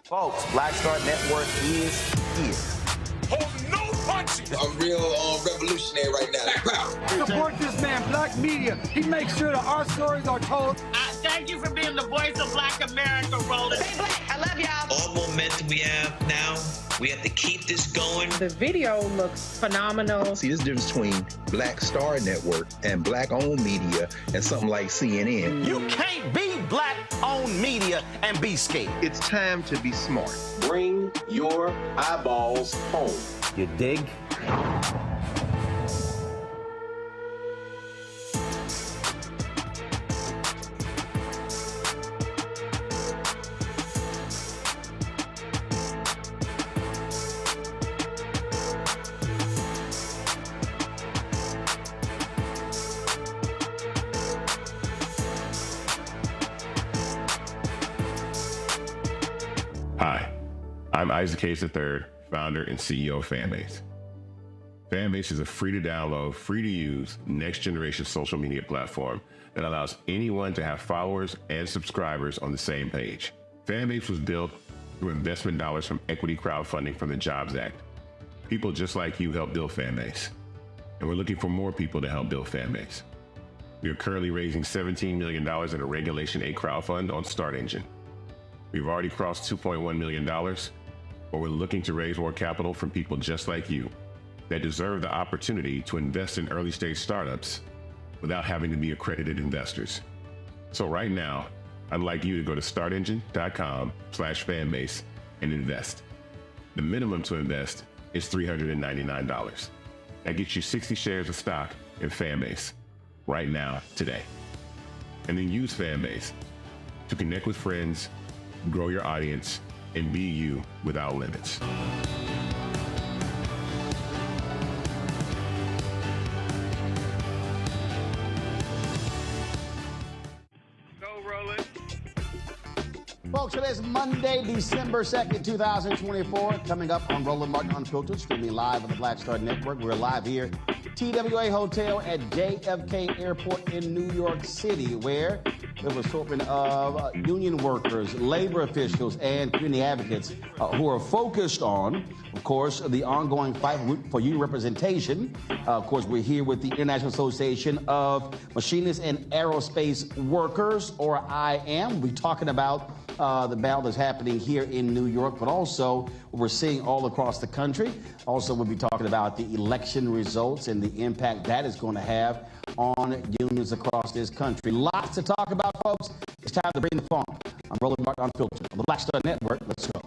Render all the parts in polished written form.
Folks, Black Star Network is here. Hold no punches! I'm real revolutionary right now. Support this man, Black Media. He makes sure that our stories are told. Thank you for being the voice of Black America, Roland. Stay black. I love y'all. All momentum we have now, we have to keep this going. The video looks phenomenal. See, this difference between Black Star Network and Black-owned media and something like CNN. You can't be Black-owned media and be scared. It's time to be smart. Bring your eyeballs home. You dig? Hi, I'm Isaac Hayes III, founder and CEO of Fanbase. Fanbase is a free-to-download, free-to-use, next-generation social media platform that allows anyone to have followers and subscribers on the same page. Fanbase was built through investment dollars from equity crowdfunding from the Jobs Act. People just like you helped build Fanbase, and we're looking for more people to help build Fanbase. We are currently raising $17 million in a Regulation A crowdfund on Start Engine. We've already crossed $2.1 million, but we're looking to raise more capital from people just like you that deserve the opportunity to invest in early stage startups without having to be accredited investors. So right now, I'd like you to go to startengine.com/fanbase and invest. The minimum to invest is $399. That gets you 60 shares of stock in Fanbase right now, today. And then use Fanbase to connect with friends, grow your audience, and be you without limits. Go, Roland. Folks, today's Monday, December 2nd, 2024. Coming up on Roland Martin Unfiltered, streaming live on the Black Star Network. We're live here, TWA Hotel at JFK Airport in New York City, where there was assortment of union workers, labor officials, and community advocates who are focused on, of course, the ongoing fight for union representation. Of course, we're here with the International Association of Machinists and Aerospace Workers, or IAM. We're talking about the battle that's happening here in New York, but also what we're seeing all across the country. Also, we'll be talking about the election results and the impact that is going to have on unions across this country. Lots to talk about, folks. It's time to bring the funk. I'm Roland Martin Unfiltered on the Black Star Network. Let's go.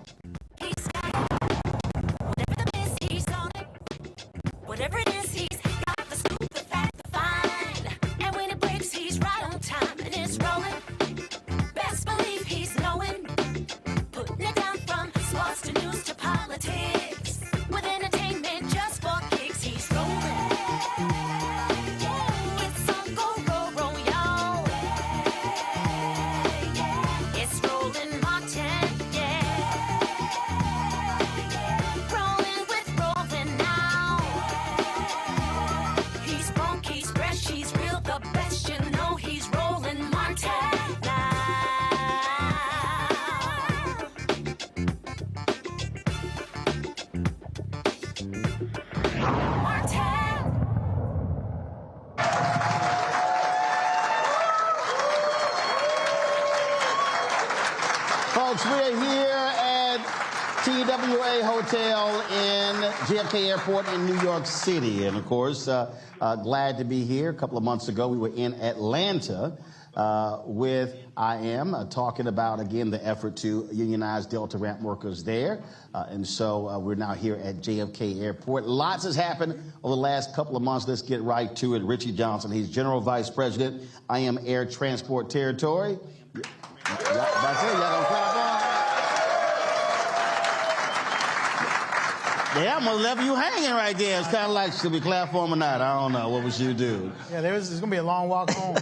Whatever it is, he's got the scoop, the fact, the find. And when it breaks, he's right on time and it's rolling. Best believe he's knowing. Putting it down from sports to news to politics. With entertainment just for kicks, he's rolling. It's on go, roll, y'all. It's Roland Martin, yeah. Rolling with Roland now. He's funk, he's fresh, he's real, the best, you know he's Roland Martin now. Martin. Folks, we're here at TWA Hotel in JFK Airport in New York City. And, of course, glad to be here. A couple of months ago, we were in Atlanta with IAM, talking about, again, the effort to unionize Delta ramp workers there. And so we're now here at JFK Airport. Lots has happened over the last couple of months. Let's get right to it. Richie Johnson, he's General Vice President, IAM Air Transport Territory. That's it. Y'all gonna clap on? Yeah, I'm gonna leave you hanging right there. It's kind of like, should we clap for him or not? I don't know. What would you do? Yeah, there's gonna be a long walk home.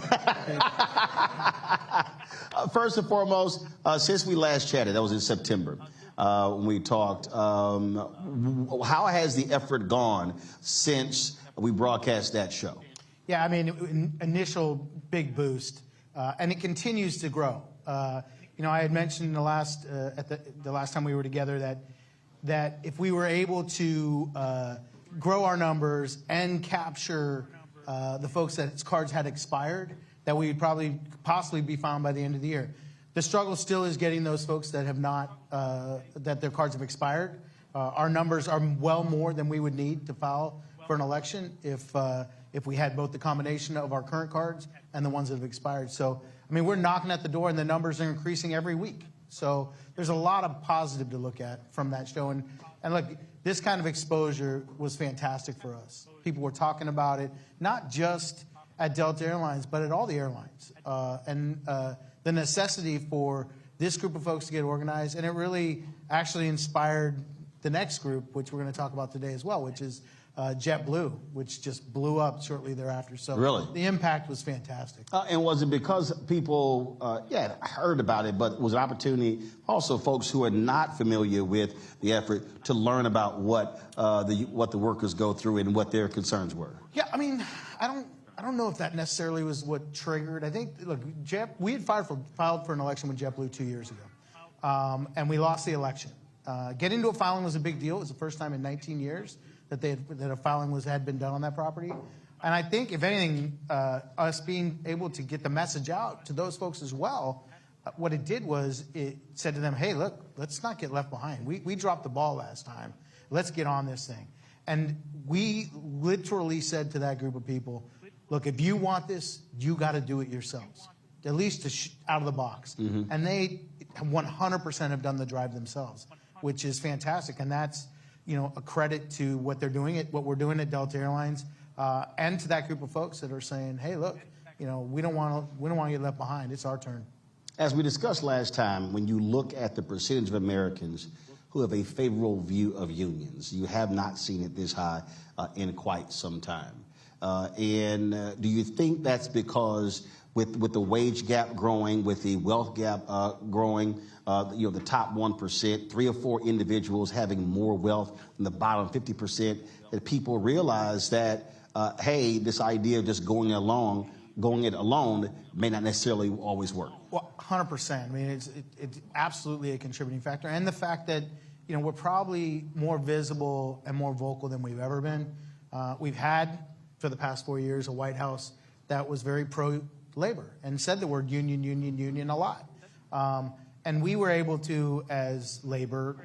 First and foremost, since we last chatted, that was in September, when we talked, how has the effort gone since we broadcast that show? Yeah, I mean, initial big boost, and it continues to grow. You know, I had mentioned the last time we were together that if we were able to grow our numbers and capture the folks that cards had expired, that we would possibly be found by the end of the year. The struggle still is getting those folks that have not, that their cards have expired. Our numbers are well more than we would need to file for an election if we had both the combination of our current cards and the ones that have expired. So, I mean, we're knocking at the door, and the numbers are increasing every week. So there's a lot of positive to look at from that show. And look, this kind of exposure was fantastic for us. People were talking about it, not just at Delta Airlines, but at all the airlines. And the necessity for this group of folks to get organized. And it really actually inspired the next group, which we're going to talk about today as well, which is JetBlue, which just blew up shortly thereafter. So really, the impact was fantastic. And was it because people, heard about it, but was an opportunity also folks who are not familiar with the effort to learn about what the workers go through and what their concerns were? Yeah, I mean, I don't know if that necessarily was what triggered. I think, look, we had filed for an election with JetBlue 2 years ago, and we lost the election. Getting to a filing was a big deal. It was the first time in 19 years that a filing had been done on that property. And I think, if anything, us being able to get the message out to those folks as well, what it did was it said to them, hey, look, let's not get left behind. We dropped the ball last time. Let's get on this thing. And we literally said to that group of people, look, if you want this, you got to do it yourselves, at least out of the box. Mm-hmm. And they 100% have done the drive themselves, which is fantastic. And that's, a credit to what they're doing, what we're doing at Delta Airlines, and to that group of folks that are saying, hey, look, we don't want to get left behind. It's our turn. As we discussed last time, when you look at the percentage of Americans who have a favorable view of unions, you have not seen it this high in quite some time. And do you think that's because with the wage gap growing, with the wealth gap growing, the top 1%, 3 or 4 individuals having more wealth than the bottom 50%, that people realize that, hey, this idea of just going it alone may not necessarily always work? Well, 100%. I mean, it's absolutely a contributing factor. And the fact that, we're probably more visible and more vocal than we've ever been. We've had, for the past 4 years, a White House that was very pro-labor and said the word union a lot. And we were able to, as labor,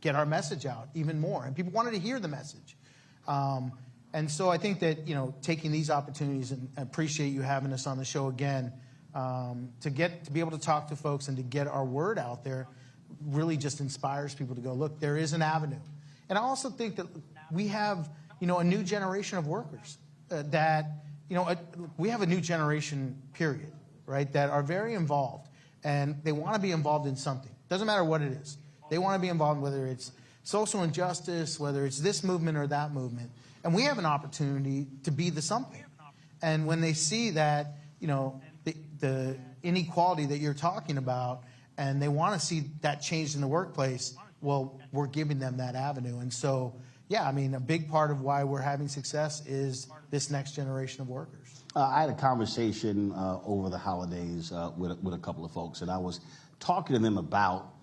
get our message out even more. And people wanted to hear the message. And so I think that, taking these opportunities, and appreciate you having us on the show again, to be able to talk to folks and to get our word out there really just inspires people to go, look, there is an avenue. And I also think that we have, a new generation of workers we have a new generation, period, right, that are very involved. And they want to be involved in something. Doesn't matter what it is. They want to be involved, whether it's social injustice, whether it's this movement or that movement. And we have an opportunity to be the something. And when they see that, the inequality that you're talking about, and they want to see that changed in the workplace, well, we're giving them that avenue. And so, yeah, I mean, a big part of why we're having success is this next generation of workers. I had a conversation over the holidays with a couple of folks, and I was talking to them about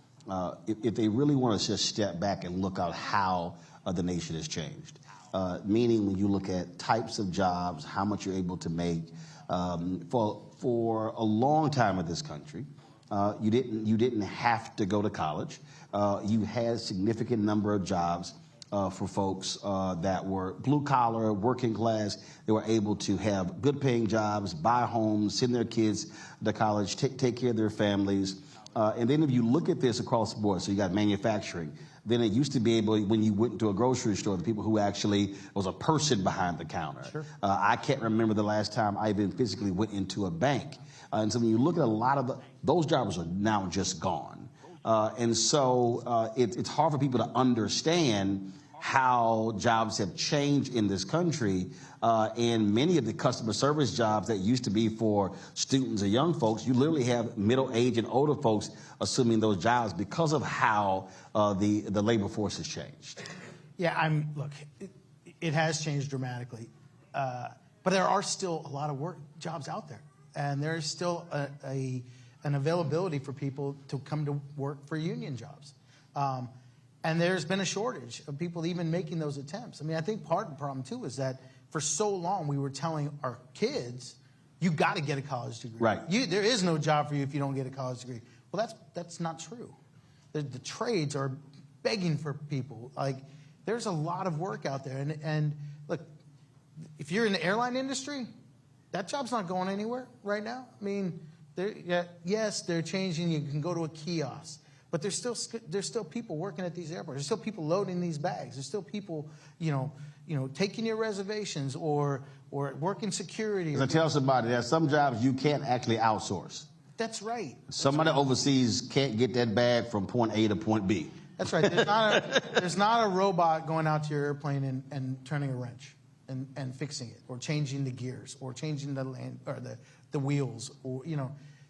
if they really want to just step back and look at how the nation has changed. Meaning, when you look at types of jobs, how much you're able to make. For a long time in this country, you didn't have to go to college. You had a significant number of jobs. For folks that were blue-collar, working class. They were able to have good-paying jobs, buy homes, send their kids to college, take care of their families. And then if you look at this across the board, so you got manufacturing. Then it used to be able, when you went to a grocery store, the people who actually was a person behind the counter. Sure. I can't remember the last time I even physically went into a bank. And so when you look at a lot of those jobs are now just gone. And so it's hard for people to understand how jobs have changed in this country. And many of the customer service jobs that used to be for students or young folks, you literally have middle-aged and older folks assuming those jobs because of how the labor force has changed. Yeah, look, it has changed dramatically. But there are still a lot of jobs out there. And there's still an availability for people to come to work for union jobs. And there's been a shortage of people even making those attempts. I mean, I think part of the problem, too, is that for so long we were telling our kids, you got to get a college degree. Right. There is no job for you if you don't get a college degree. Well, that's not true. The trades are begging for people. Like, there's a lot of work out there. And look, if you're in the airline industry, that job's not going anywhere right now. I mean, yes, they're changing. You can go to a kiosk. But there's still people working at these airports. There's still people loading these bags. There's still people, taking your reservations or working security. As I tell somebody, there are some jobs you can't actually outsource. That's right. Somebody overseas can't get that bag from point A to point B. That's right. There's not a robot going out to your airplane and turning a wrench and fixing it, or changing the gears, or changing the wheels, or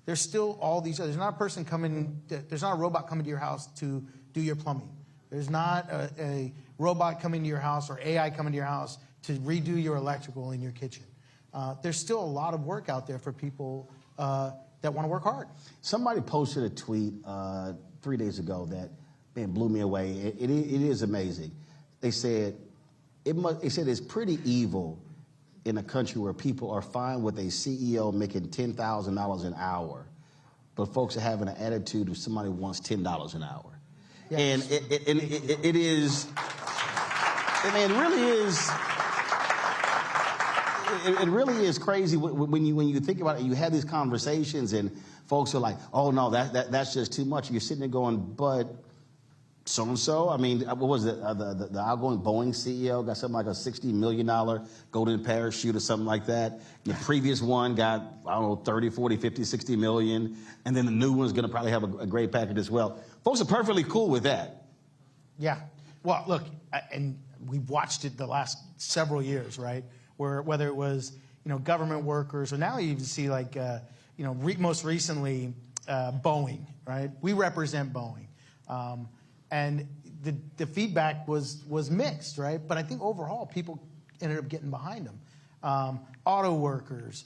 There's still all these. There's not a person coming. There's not a robot coming to your house to do your plumbing. There's not a robot coming to your house or AI coming to your house to redo your electrical in your kitchen. There's still a lot of work out there for people that want to work hard. Somebody posted a tweet 3 days ago that blew me away. It is amazing. They said it's pretty evil in a country where people are fine with a CEO making $10,000 an hour, but folks are having an attitude of somebody who wants $10 an hour. Yes. And it is, it really is. It really is crazy when you think about it. You have these conversations and folks are like, "Oh no, that's just too much." You're sitting there going, "But so and so." I mean, what was it? The outgoing Boeing CEO got something like a $60 million golden parachute or something like that. The previous one got, I don't know, 30, 40, 50, 60 million, and then the new one's going to probably have a great package as well. Folks are perfectly cool with that. Yeah. Well, look, and we've watched it the last several years, right? Where whether it was government workers, or now you even see like most recently Boeing, right? We represent Boeing, and the feedback was mixed, right? But I think overall people ended up getting behind them. Auto workers,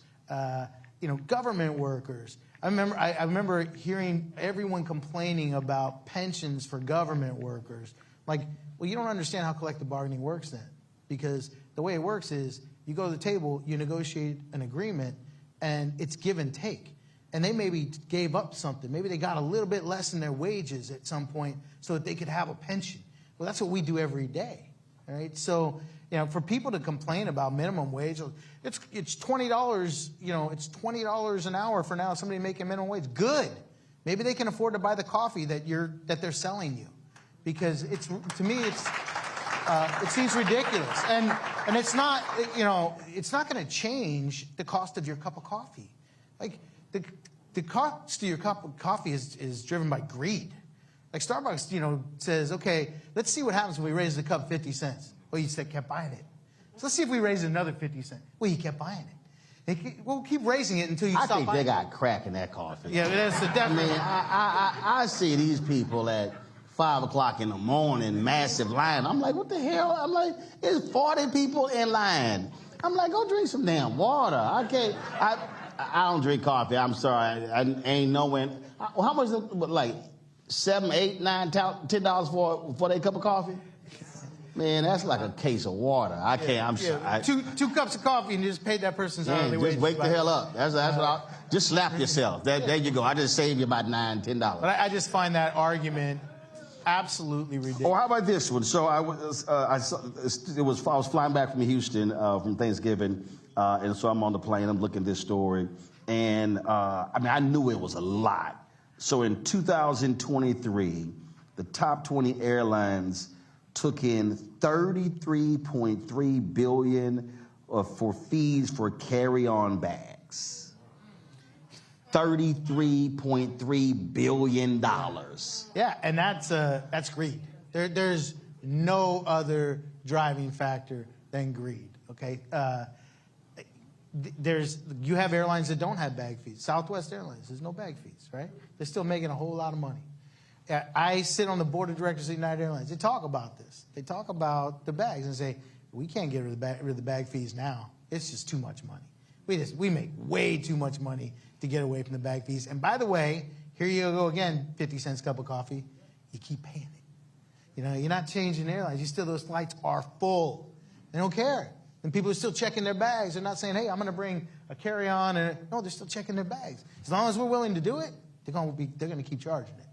government workers. I remember hearing everyone complaining about pensions for government workers. Like, well, you don't understand how collective bargaining works then, because the way it works is, you go to the table, you negotiate an agreement, and it's give and take. And they maybe gave up something. Maybe they got a little bit less in their wages at some point so that they could have a pension. Well, that's what we do every day, right? So, for people to complain about minimum wage, it's $20, it's $20 an hour for now, somebody making minimum wage. Good. Maybe they can afford to buy the coffee that they're selling you. Because to me, it seems ridiculous, and it's not, it's not going to change the cost of your cup of coffee. Like the cost of your cup of coffee is driven by greed. Like Starbucks, says, okay, let's see what happens when we raise the cup 50 cents. Well, you kept buying it. So let's see if we raise it another 50 cents. Well, you kept buying it. We'll keep raising it until you stop buying it. I think they got crack in that coffee. Yeah, that's definitely. I mean, I see these people at 5 o'clock in the morning, massive line. I'm like, what the hell? I'm like, there's 40 people in line. I'm like, go drink some damn water. I can't. I don't drink coffee. I'm sorry. I ain't knowing. How much? Like $7, $8, $9, $10 for a cup of coffee? Man, that's like a case of water. I can't. I'm sorry. Two cups of coffee and you just paid that person's hourly wage. Just wake the hell up. That's what just slap yourself. There you go. I just saved you about $9, $10. But I just find that argument absolutely ridiculous. Oh, how about this one? So I was flying back from Houston from Thanksgiving, and so I'm on the plane. I'm looking at this story, and I knew it was a lot. So in 2023, the top 20 airlines took in $33.3 billion for fees for carry-on bags. $33.3 billion. Yeah, and that's greed. There's no other driving factor than greed. Okay, you have airlines that don't have bag fees. Southwest Airlines, there's no bag fees, right? They're still making a whole lot of money. I sit on the board of directors of United Airlines. They talk about this. They talk about the bags and say, we can't get rid of the bag fees now. It's just too much money. We make way too much money to get away from the bag fees. And by the way, here you go again, 50 cents cup of coffee. You keep paying it. You know, you're not changing airlines. Those flights are full. They don't care. And people are still checking their bags. They're not saying, hey, I'm going to bring a carry-on. No, they're still checking their bags. As long as we're willing to do it, they're going to keep charging it.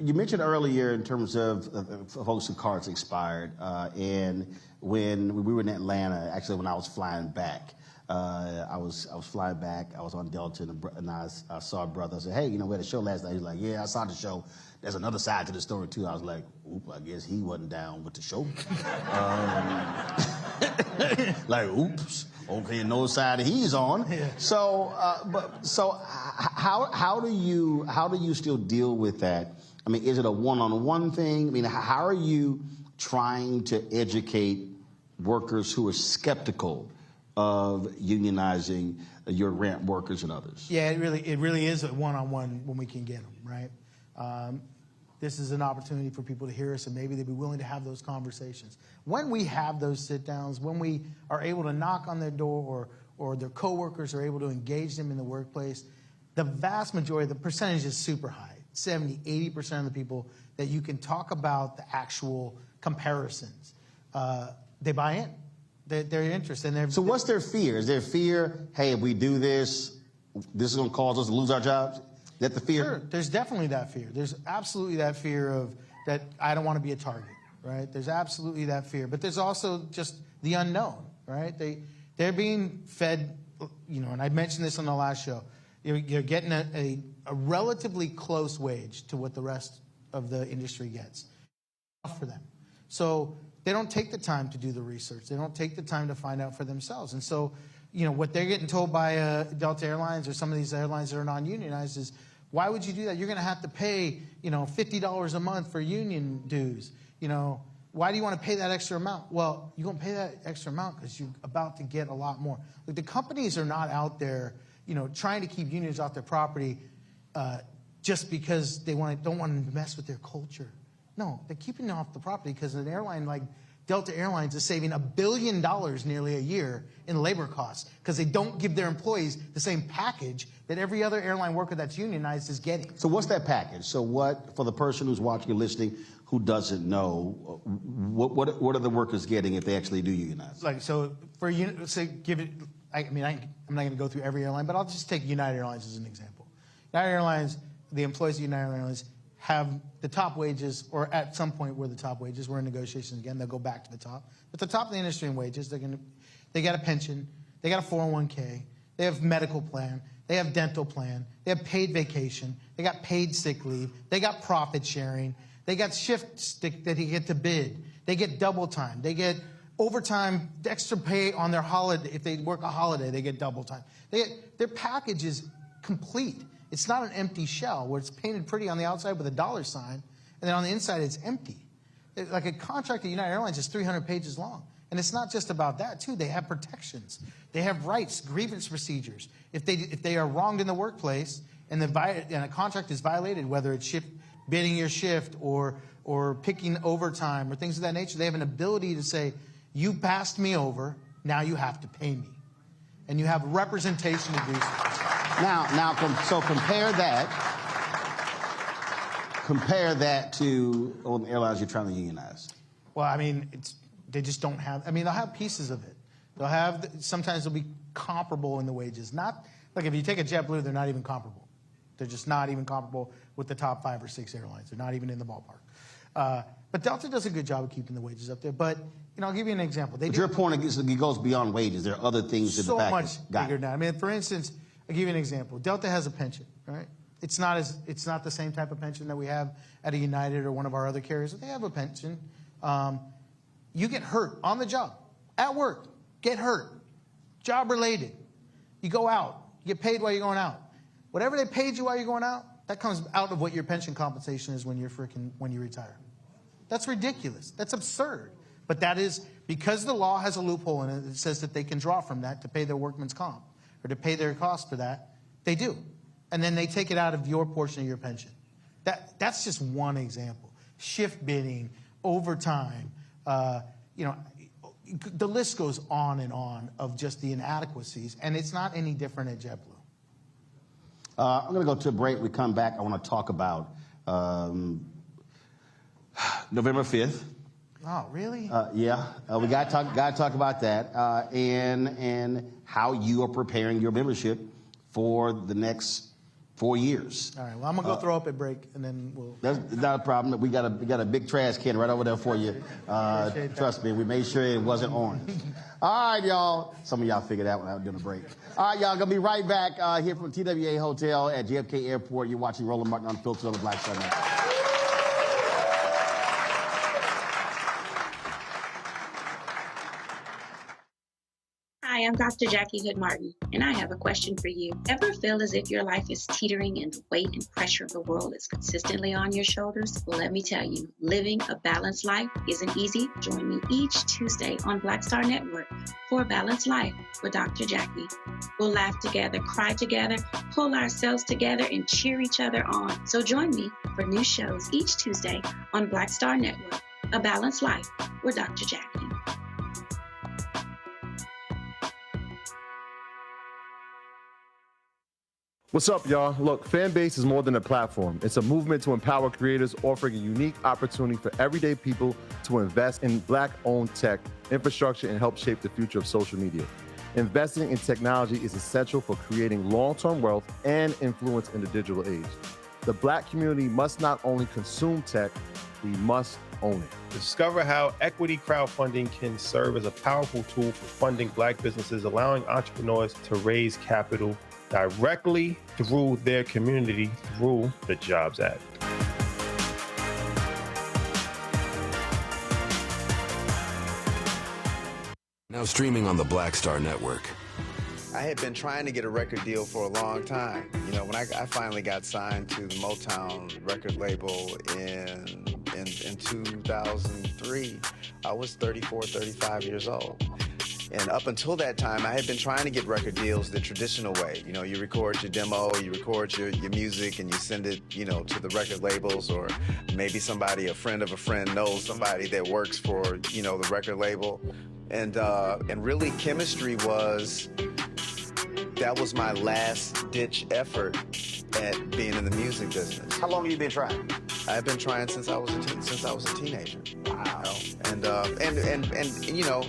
You mentioned earlier in terms of folks whose cards expired, and when we were in Atlanta, actually when I was flying back, I was flying back. I was on Delta, and I saw a brother. I said, hey, you know, we had a show last night. He's like, yeah, I saw the show. There's another side to the story, too. I was like, oop, I guess he wasn't down with the show. Like, oops, okay, no side he's on. Yeah. So how do you still deal with that? I mean, is it a one-on-one thing? I mean, how are you trying to educate workers who are skeptical of unionizing your ramp workers and others? Yeah, it really is a one-on-one when we can get them, right? This is an opportunity for people to hear us, and maybe they'd be willing to have those conversations. When we have those sit-downs, when we are able to knock on their door or their coworkers are able to engage them in the workplace, the vast majority, the percentage is super high. 70, 80% of the people that you can talk about the actual comparisons, they buy in. They're interested. So what's their fear? Is their fear, hey, if we do this, this is going to cause us to lose our jobs? Is that the fear? Sure, there's definitely that fear. There's absolutely that fear of that I don't want to be a target, right? There's absolutely that fear. But there's also just the unknown, right? They're being fed, you know, and I mentioned this on the last show. You're getting a relatively close wage to what the rest of the industry gets for them. So they don't take the time to do the research. They don't take the time to find out for themselves. And so, you know, what they're getting told by Delta Airlines or some of these airlines that are non-unionized is, why would you do that? You're going to have to pay, you know, $50 a month for union dues. You know, why do you want to pay that extra amount? Well, you're going to pay that extra amount because you're about to get a lot more. Like, the companies are not out there, you know, trying to keep unions off their property just because they don't want to mess with their culture. No, they're keeping them off the property because an airline like Delta Airlines is saving $1 billion nearly a year in labor costs because they don't give their employees the same package that every other airline worker that's unionized is getting. So what's that package? So what, for the person who's watching and listening who doesn't know, what are the workers getting if they actually do unionize? Like, so for say, give it. I'm not going to go through every airline, but I'll just take United Airlines as an example. United Airlines, the employees of United Airlines have the top wages, or at some point were the top wages. We're in negotiations again. They'll go back to the top. But the top of the industry in wages, they got a pension, they got a 401k, they have medical plan, they have dental plan, they have paid vacation, they got paid sick leave, they got profit sharing, they got shifts that they get to bid, they get double time, they get overtime, extra pay on their holiday. If they work a holiday, they get double time. Their package is complete. It's not an empty shell where it's painted pretty on the outside with a dollar sign, and then on the inside it's empty. Like, a contract at United Airlines is 300 pages long. And it's not just about that, too. They have protections. They have rights, grievance procedures. If they are wronged in the workplace and a contract is violated, whether it's bidding your shift or picking overtime or things of that nature, they have an ability to say, you passed me over, now you have to pay me. And you have representation to do so. So compare that to the airlines you're trying to unionize. Well, I mean, they just don't have. I mean, they'll have pieces of it. Sometimes they'll be comparable in the wages. Not like, if you take a JetBlue, they're not even comparable. They're just not even comparable with the top 5 or 6 airlines. They're not even in the ballpark. But Delta does a good job of keeping the wages up there. But, you know, I'll give you an example. But your point goes beyond wages. There are other things in the package. So much bigger now. I mean, for instance, I'll give you an example. Delta has a pension, right? It's not the same type of pension that we have at a United or one of our other carriers. They have a pension. You get hurt on the job, at work, get hurt, job related. You go out, you get paid while you're going out. Whatever they paid you while you're going out, that comes out of what your pension compensation is when you retire. That's ridiculous. That's absurd. But that is because the law has a loophole in it that says that they can draw from that to pay their workman's comp or to pay their costs for that. They do. And then they take it out of your portion of your pension. That's just one example. Shift bidding, overtime, the list goes on and on of just the inadequacies, and it's not any different at JetBlue. I'm going to go to a break. We come back. I want to talk about November 5th. Oh, really? Yeah, we got to talk about that and how you are preparing your membership for the next 4 years. All right. Well, I'm gonna go throw up at break, and then we'll. That's not a problem. We got a big trash can right over there for you. Trust me, we made sure it wasn't orange. All right, y'all. Some of y'all figured that one out during the break. All right, y'all. Gonna be right back here from TWA Hotel at JFK Airport. You're watching Roland Martin Unfiltered on the Black Star Network. Hi, I'm Dr. Jackie Hood Martin, and I have a question for you. Ever feel as if your life is teetering and the weight and pressure of the world is consistently on your shoulders? Well, let me tell you, living a balanced life isn't easy. Join me each Tuesday on Black Star Network for A Balanced Life with Dr. Jackie. We'll laugh together, cry together, pull ourselves together, and cheer each other on. So join me for new shows each Tuesday on Black Star Network, A Balanced Life with Dr. Jackie. What's up, y'all? Look, Fanbase is more than a platform. It's a movement to empower creators, offering a unique opportunity for everyday people to invest in Black-owned tech, infrastructure, and help shape the future of social media. Investing in technology is essential for creating long-term wealth and influence in the digital age. The Black community must not only consume tech, we must own it. Discover how equity crowdfunding can serve as a powerful tool for funding Black businesses, allowing entrepreneurs to raise capital directly through their community through the Jobs Act. Now streaming on the Black Star Network. I had been trying to get a record deal for a long time. You know, when I finally got signed to the Motown record label in 2003, I was 34, 35 years old. And up until that time, I had been trying to get record deals the traditional way. You know, you record your demo, you record your music, and you send it, you know, to the record labels, or maybe somebody, a friend of a friend, knows somebody that works for, you know, the record label. And really, chemistry that was my last-ditch effort at being in the music business. How long have you been trying? I've been trying since I was a teenager. Wow. You know? And you know.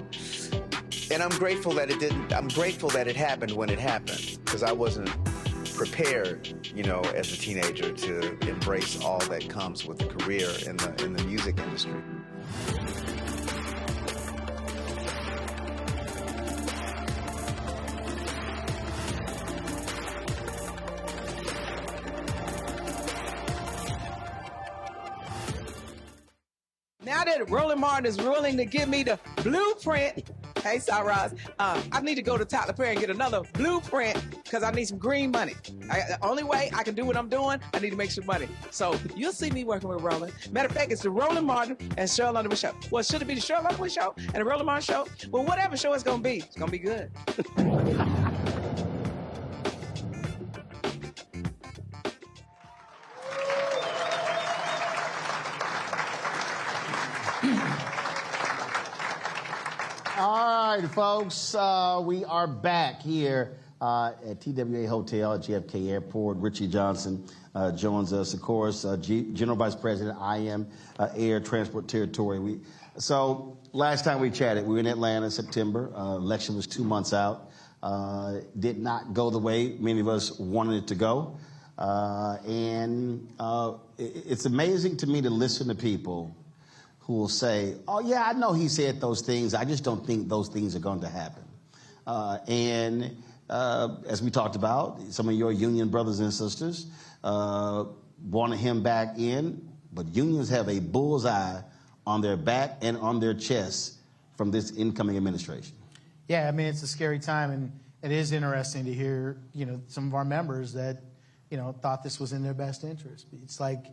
And I'm grateful that it didn't. I'm grateful that it happened when it happened, because I wasn't prepared, you know, as a teenager to embrace all that comes with a career in the music industry. Now that Roland Martin is willing to give me the blueprint, hey, Cyrus, I need to go to Tyler Perry and get another blueprint because I need some green money. The only way I can do what I'm doing, I need to make some money. So you'll see me working with Roland. Matter of fact, it's the Roland Martin and Cheryl Underwood show. Well, should it be the Cheryl Underwood show and the Roland Martin show? Well, whatever show it's going to be good. All right, folks, we are back here at TWA Hotel at JFK Airport. Richie Johnson joins us, of course, General Vice President, IAM Air Transport Territory. So last time we chatted, we were in Atlanta in September. Election was 2 months out. Did not go the way many of us wanted it to go. It's amazing to me to listen to people who will say, oh, yeah, I know he said those things. I just don't think those things are going to happen. As we talked about, some of your union brothers and sisters wanted him back in, but unions have a bullseye on their back and on their chest from this incoming administration. Yeah, I mean, it's a scary time, and it is interesting to hear, you know, some of our members that, you know, thought this was in their best interest. It's like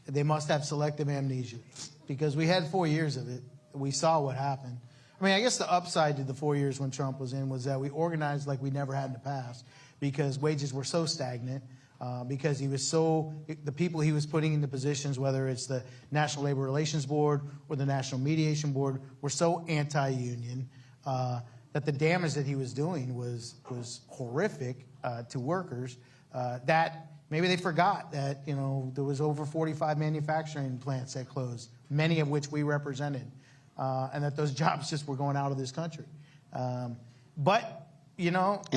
they must have selective amnesia, because we had 4 years of it. We saw what happened. I mean, I guess the upside to the 4 years when Trump was in was that we organized like we never had in the past, because wages were so stagnant. because the people he was putting into positions, whether it's the National Labor Relations Board or the National Mediation Board, were so anti-union that the damage that he was doing was horrific to workers. That maybe they forgot that there was over 45 manufacturing plants that closed, many of which we represented, and that those jobs just were going out of this country. And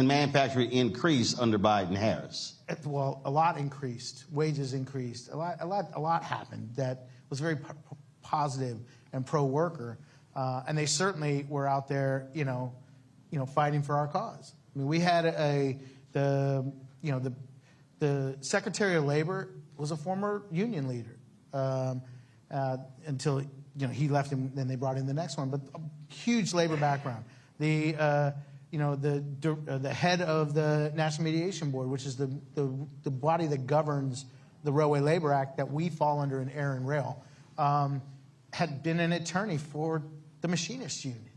manufacturing increased under Biden-Harris. Well, a lot increased. Wages increased. A lot happened that was very positive and pro-worker, and they certainly were out there, fighting for our cause. I mean, we had the Secretary of Labor was a former union leader until he left, and then they brought in the next one. But a huge labor background. The head of the National Mediation Board, which is the body that governs the Railway Labor Act that we fall under in Air and Rail, had been an attorney for the Machinists Union.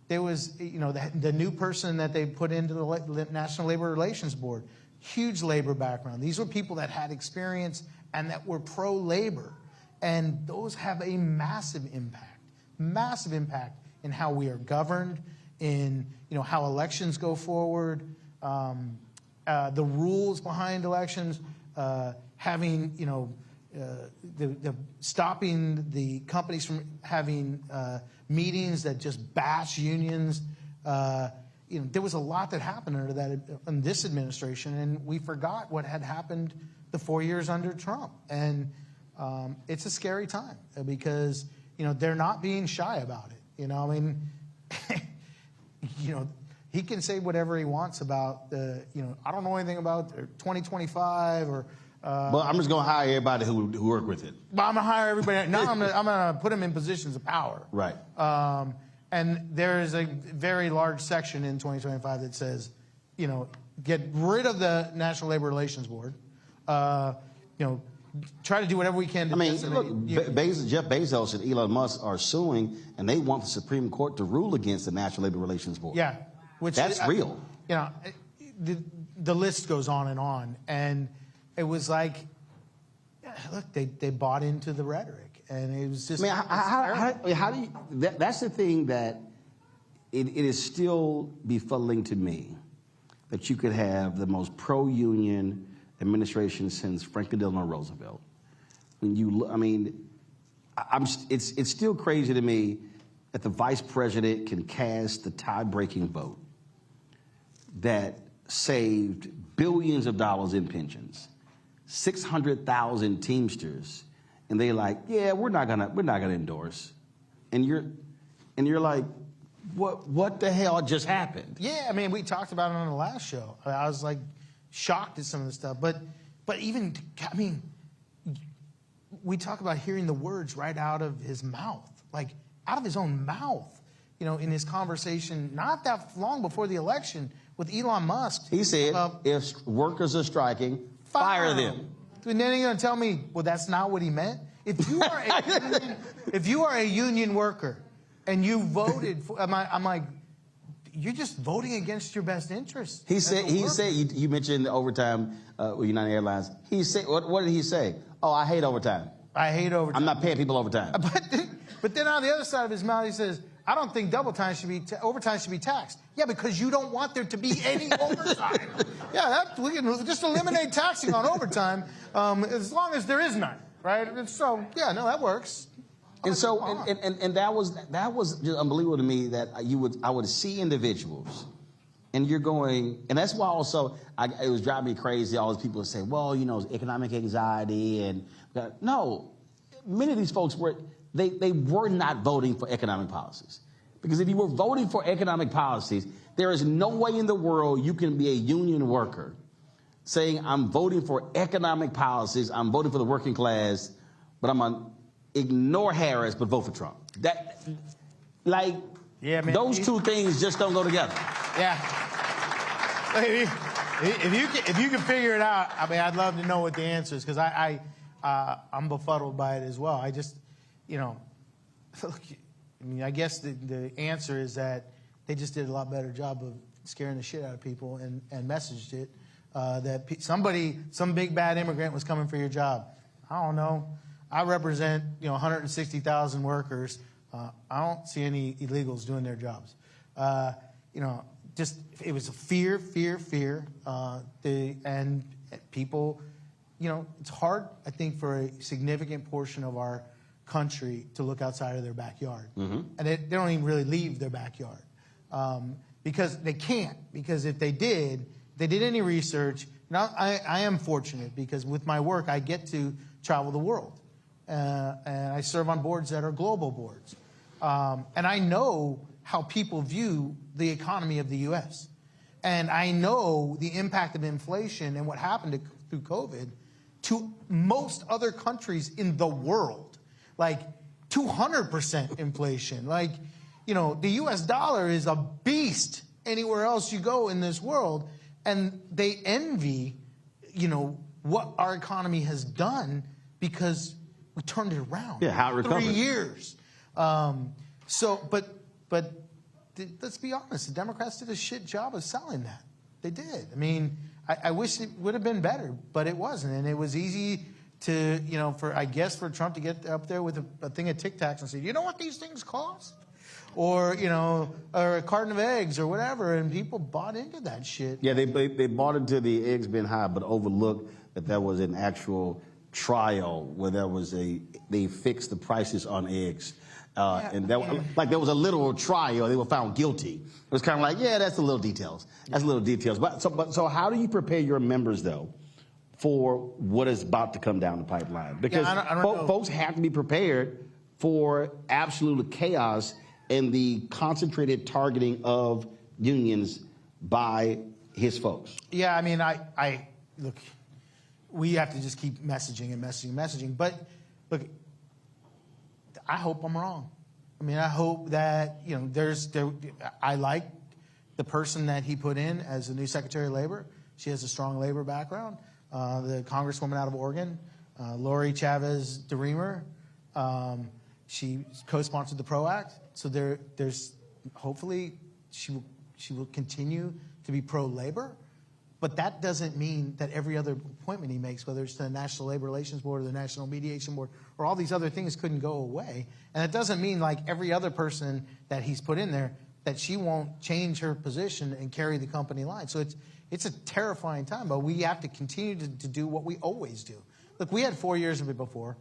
There was, the new person that they put into the National Labor Relations Board, huge labor background. These were people that had experience and that were pro-labor. And those have a massive impact in how we are governed, in how elections go forward, the rules behind elections, having stopping the companies from having meetings that just bash unions. There was a lot that happened under that in this administration, and we forgot what had happened the 4 years under Trump. And it's a scary time because they're not being shy about it. He can say whatever he wants about I don't know anything about 2025 or. Well, I'm just going to hire everybody who work with it. But I'm going to hire everybody. Now I'm going to put them in positions of power. Right. And there is a very large section in 2025 that says, get rid of the National Labor Relations Board. Try to do whatever we can to look, Jeff Bezos and Elon Musk are suing, and they want the Supreme Court to rule against the National Labor Relations Board. Yeah. That's real. The list goes on. And it was like, look, they bought into the rhetoric. And it was just... how do you... That's the thing that it is still befuddling to me, that you could have the most pro-union administration since Franklin Delano Roosevelt. It's still crazy to me that the vice president can cast the tie-breaking vote that saved billions of dollars in pensions, 600,000 Teamsters, and they're like, yeah, we're not gonna endorse, and you're like, what the hell just happened? Yeah, we talked about it on the last show. I was like shocked at some of the stuff, but even we talk about hearing the words right out of his mouth, like out of his own mouth, in his conversation not that long before the election with Elon Musk. He said, if workers are striking, fire them. And then you're going to tell me, well, that's not what he meant? If you are a union worker and you voted for, I'm like, you're just voting against your best interest. He said, you mentioned the overtime with United Airlines. He said, what did he say? Oh, I hate overtime. I hate overtime. I'm not paying people overtime. But then on the other side of his mouth, he says, I don't think overtime should be taxed. Yeah, because you don't want there to be any overtime. We can just eliminate taxing on overtime as long as there is none, right? And so, that works. And so, and that was just unbelievable to me that I would see individuals, and you're going, and that's why also it was driving me crazy. All these people would say, well, economic anxiety, and no, many of these folks were not voting for economic policies, because if you were voting for economic policies, there is no way in the world you can be a union worker saying I'm voting for economic policies, I'm voting for the working class, but I'm on. Ignore Harris, but vote for Trump. Those two things just don't go together. Yeah. If you can figure it out, I'd love to know what the answer is, because I'm befuddled by it as well. I just, I guess the answer is that they just did a lot better job of scaring the shit out of people and messaged it. that some big bad immigrant was coming for your job. I don't know. I represent 160,000 workers. I don't see any illegals doing their jobs. Just it was a fear. And people, it's hard, I think, for a significant portion of our country to look outside of their backyard. Mm-hmm. And they don't even really leave their backyard because they can't. Because if they did any research, now I am fortunate because with my work I get to travel the world. And I serve on boards that are global boards. And I know how people view the economy of the U.S. And I know the impact of inflation and what happened through COVID to most other countries in the world. Like 200% inflation. Like, the U.S. dollar is a beast anywhere else you go in this world. And they envy, what our economy has done because we turned it around. Yeah, how it recovered. 3 years. But let's be honest. The Democrats did a shit job of selling that. They did. I mean, I wish it would have been better, but it wasn't. And it was easy to, for Trump to get up there with a thing of Tic Tacs and say, you know what these things cost? Or a carton of eggs or whatever. And people bought into that shit. Yeah, they bought into the eggs being high, but overlooked that there was an actual trial where they fixed the prices on eggs. And there was a literal trial. They were found guilty. It was kind of like, that's the little details. That's little details. So how do you prepare your members, though, for what is about to come down the pipeline? Because I don't know. Folks have to be prepared for absolute chaos and the concentrated targeting of unions by his folks. Yeah, I mean, I look, we have to just keep messaging. But look, I hope I'm wrong. I mean, I hope that, I like the person that he put in as the new Secretary of Labor. She has a strong labor background. The Congresswoman out of Oregon, Lori Chavez DeRemer, she co-sponsored the PRO Act. So there's hopefully she will continue to be pro-labor. But that doesn't mean that every other appointment he makes, whether it's the National Labor Relations Board or the National Mediation Board or all these other things, couldn't go away. And it doesn't mean like every other person that he's put in there that she won't change her position and carry the company line. So it's a terrifying time, but we have to continue to do what we always do. Look, we had 4 years of it before,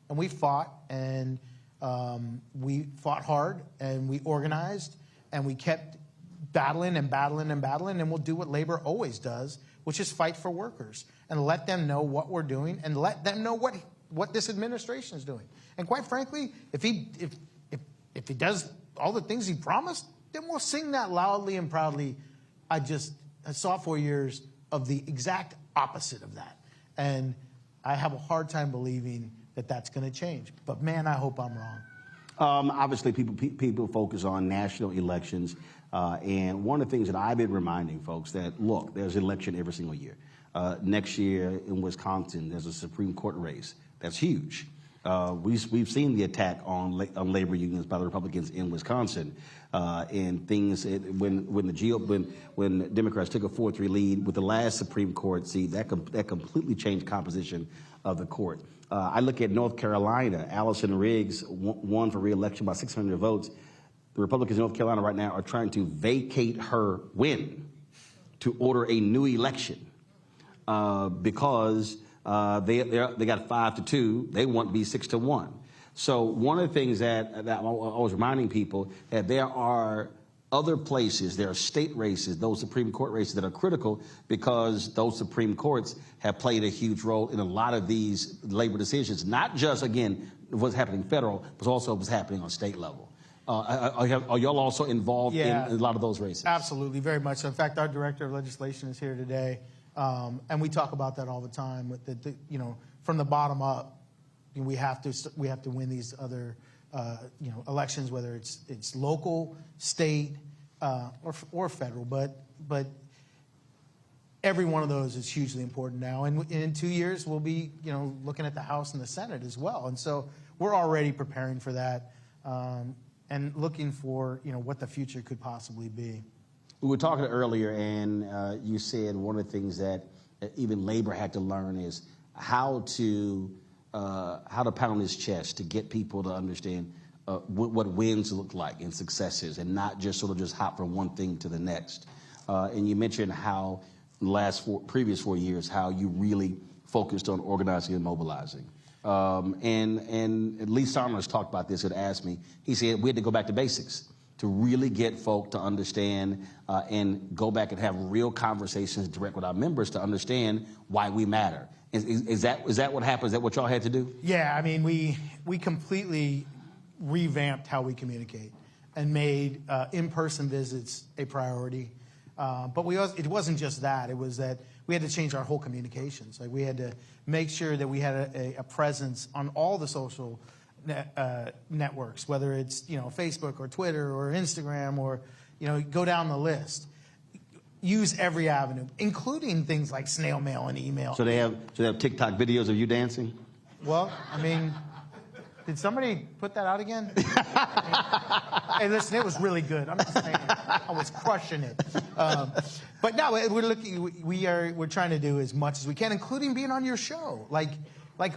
and we fought, and we fought hard, and we organized, and we kept battling, and we'll do what labor always does, which is fight for workers and let them know what we're doing and let them know what this administration is doing. And quite frankly, if he does all the things he promised, then we'll sing that loudly and proudly. I saw 4 years of the exact opposite of that. And I have a hard time believing that that's going to change. But man, I hope I'm wrong. Obviously, people focus on national elections. And one of the things that I've been reminding folks that, look, there's an election every single year. Next year in Wisconsin, there's a Supreme Court race. That's huge. We've seen the attack on labor unions by the Republicans in Wisconsin, and things when Democrats took a 4-3 lead with the last Supreme Court seat, that completely changed the composition of the court. I look at North Carolina. Allison Riggs won for re-election by 600 votes. The Republicans in North Carolina right now are trying to vacate her win to order a new election because they got 5-2. They want to be 6-1. So one of the things that I was reminding people that there are other places, there are state races, those Supreme Court races that are critical because those Supreme Courts have played a huge role in a lot of these labor decisions, not just, again, what's happening federal, but also what's happening on state level. Are y'all also involved in a lot of those races? Absolutely, very much so. In fact, our director of legislation is here today, and we talk about that all the time. With from the bottom up, we have to win these other elections, whether it's local, state, or federal. But every one of those is hugely important now. And in 2 years, we'll be looking at the House and the Senate as well. And so we're already preparing for that. And looking for, what the future could possibly be. We were talking earlier, and you said one of the things that even labor had to learn is how to pound his chest to get people to understand what wins look like and successes, and not just sort of just hop from one thing to the next. And you mentioned how previous 4 years, how you really focused on organizing and mobilizing. And Lee Saunders talked about this and asked me, he said we had to go back to basics to really get folk to understand and go back and have real conversations direct with our members to understand why we matter. Is that what happened? Is that what y'all had to do? Yeah, I mean, we completely revamped how we communicate and made in-person visits a priority. But it wasn't just that. It was that we had to change our whole communications. Like, we had to make sure that we had a presence on all the social networks, whether it's, Facebook or Twitter or Instagram or, go down the list. Use every avenue, including things like snail mail and email. So they have TikTok videos of you dancing? Well, I mean, did somebody put that out again? Hey, listen, it was really good. I'm just saying, I was crushing it. But no, we're trying to do as much as we can, including being on your show. Like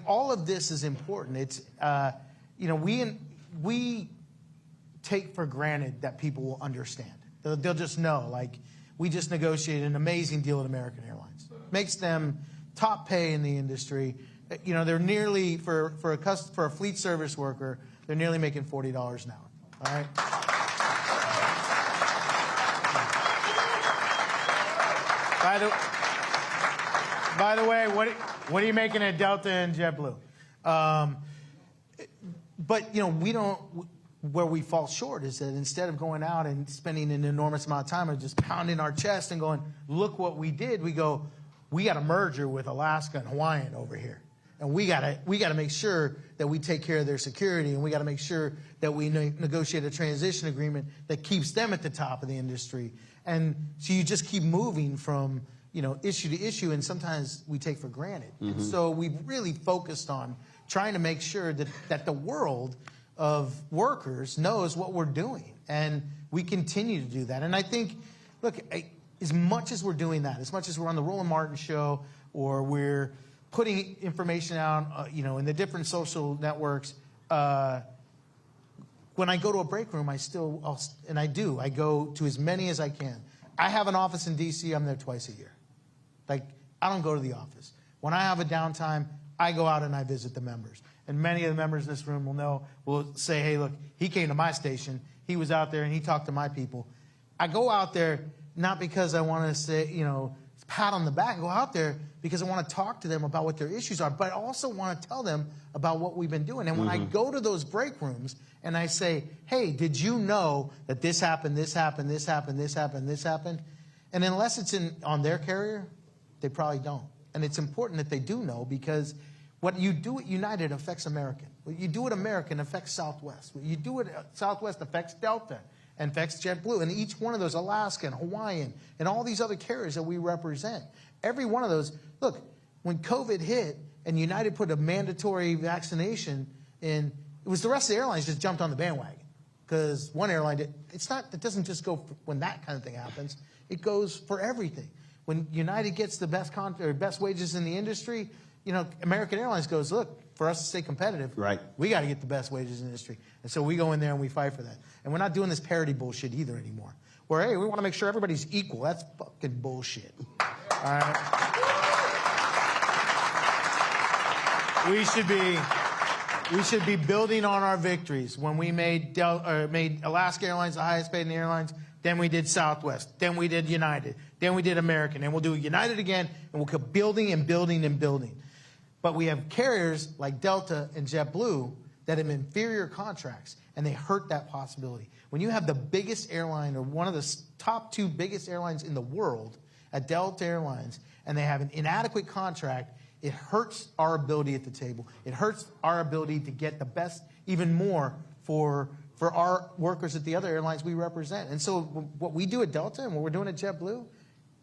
all of this is important. It's, we take for granted that people will understand. They'll just know. Like, we just negotiated an amazing deal with American Airlines. Makes them top pay in the industry. They're nearly, for a fleet service worker, they're nearly making $40 an hour. All right? By the way, what are you making at Delta and JetBlue? But we don't. Where we fall short is that instead of going out and spending an enormous amount of time and just pounding our chest and going, look what we did, we go, we got a merger with Alaska and Hawaiian over here. And we gotta make sure that we take care of their security, and we gotta make sure that we negotiate a transition agreement that keeps them at the top of the industry. And so you just keep moving from issue to issue, and sometimes we take for granted. Mm-hmm. So we've really focused on trying to make sure that the world of workers knows what we're doing, and we continue to do that. And I think, look, as much as we're doing that, as much as we're on the Roland Martin show, or we're putting information out, in the different social networks, when I go to a break room, I go to as many as I can. I have an office in D.C. I'm there twice a year. Like, I don't go to the office. When I have a downtime, I go out and I visit the members. And many of the members in this room will say, hey, look, he came to my station. He was out there and he talked to my people. I go out there not because I want to say, pat on the back. I go out there because I want to talk to them about what their issues are, but I also want to tell them about what we've been doing. And when I go to those break rooms and I say, hey, did you know that this happened, this happened, this happened, this happened, this happened? And unless it's on their carrier, they probably don't. And it's important that they do know, because what you do at United affects American. What you do at American affects Southwest. What you do at Southwest affects Delta and affects JetBlue. And each one of those, Alaska and Hawaiian and all these other carriers that we represent, every one of those, look, when COVID hit and United put a mandatory vaccination in, it was the rest of the airlines just jumped on the bandwagon. Because one airline did. It doesn't just go when that kind of thing happens. It goes for everything. When United gets the best wages in the industry, American Airlines goes, look, for us to stay competitive, right, we got to get the best wages in the industry. And so we go in there and we fight for that. And we're not doing this parity bullshit either anymore. Where, hey, we want to make sure everybody's equal. That's fucking bullshit. All right? We should be building on our victories. When we made Alaska Airlines the highest paid in the airlines, then we did Southwest, then we did United, then we did American, and we'll do United again, and we'll keep building and building and building. But we have carriers like Delta and JetBlue that have inferior contracts, and they hurt that possibility. When you have the biggest airline, or one of the top two biggest airlines in the world at Delta Airlines, and they have an inadequate contract, it hurts our ability at the table. It hurts our ability to get the best, even more, for our workers at the other airlines we represent. And so what we do at Delta and what we're doing at JetBlue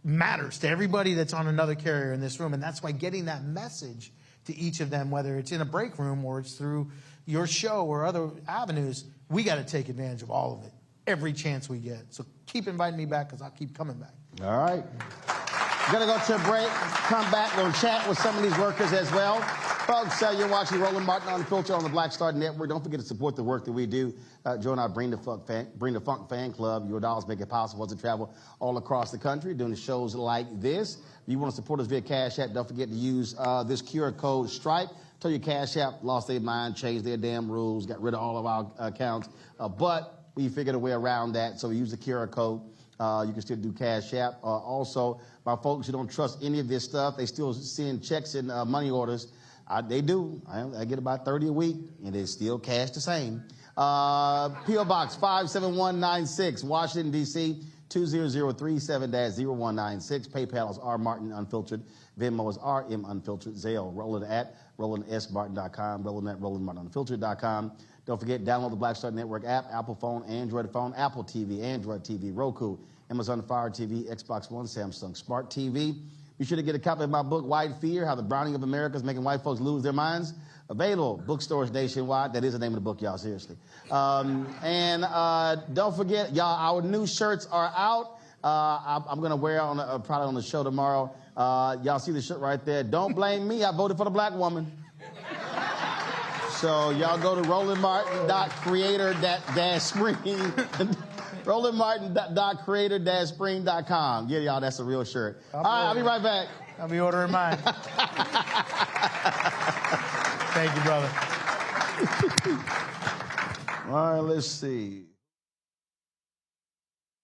matters to everybody that's on another carrier in this room. And that's why getting that message to each of them, whether it's in a break room or it's through your show or other avenues, we got to take advantage of all of it every chance we get. So keep inviting me back, because I'll keep coming back. All right. Gonna go to a break, come back, we'll chat with some of these workers as well. Folks, you're watching Roland Martin Unfiltered on the Black Star Network. Don't forget to support the work that we do. Join our Bring the Funk fan club. Your dollars make it possible to travel all across the country doing shows like this. If you want to support us via Cash App, don't forget to use this QR code Stripe. Tell your Cash App lost their mind, changed their damn rules, got rid of all of our accounts. But we figured a way around that, so we use the QR code. You can still do Cash App. Also, my folks who don't trust any of this stuff, they still send checks and money orders. They do. I get about 30 a week, and they still cash the same. P.O. Box 57196, Washington, D.C., 20037-0196. PayPal is R Martin Unfiltered. Venmo is RM Unfiltered. Zelle, Roland at RolandSMartin.com. Roland at RolandMartinUnfiltered.com. Don't forget, download the Black Star Network app, Apple phone, Android phone, Apple TV, Android TV, Roku, Amazon Fire TV, Xbox One, Samsung Smart TV. Be sure to get a copy of my book, White Fear, How the Browning of America is Making White Folks Lose Their Minds. Available, bookstores nationwide. That is the name of the book, y'all, seriously. And don't forget, y'all, our new shirts are out. I'm going to wear it probably on the show tomorrow. Y'all see the shirt right there. Don't blame me. I voted for the black woman. So y'all go to RolandMartin.creator-spring. RolandMartin.creator-spring.com. Yeah, y'all, that's a real shirt. All right, I'll be right back. I'll be ordering mine. Thank you, brother. All right, let's see.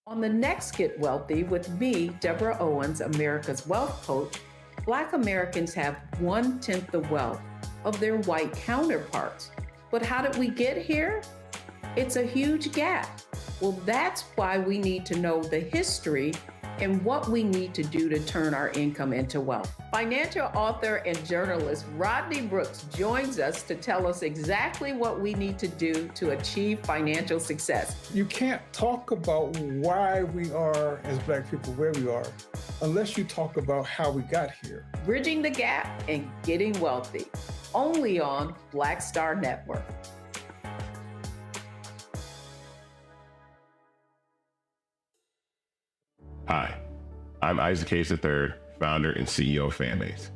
On the next Get Wealthy with me, Deborah Owens, America's Wealth Coach, Black Americans have 1/10 the wealth of their white counterparts. But how did we get here? It's a huge gap. Well, that's why we need to know the history and what we need to do to turn our income into wealth. Financial author and journalist Rodney Brooks joins us to tell us exactly what we need to do to achieve financial success. You can't talk about why we are, as Black people, where we are, unless you talk about how we got here. Bridging the Gap and Getting Wealthy, only on Black Star Network. Hi, I'm Isaac Hayes III, founder and CEO of Fanbase.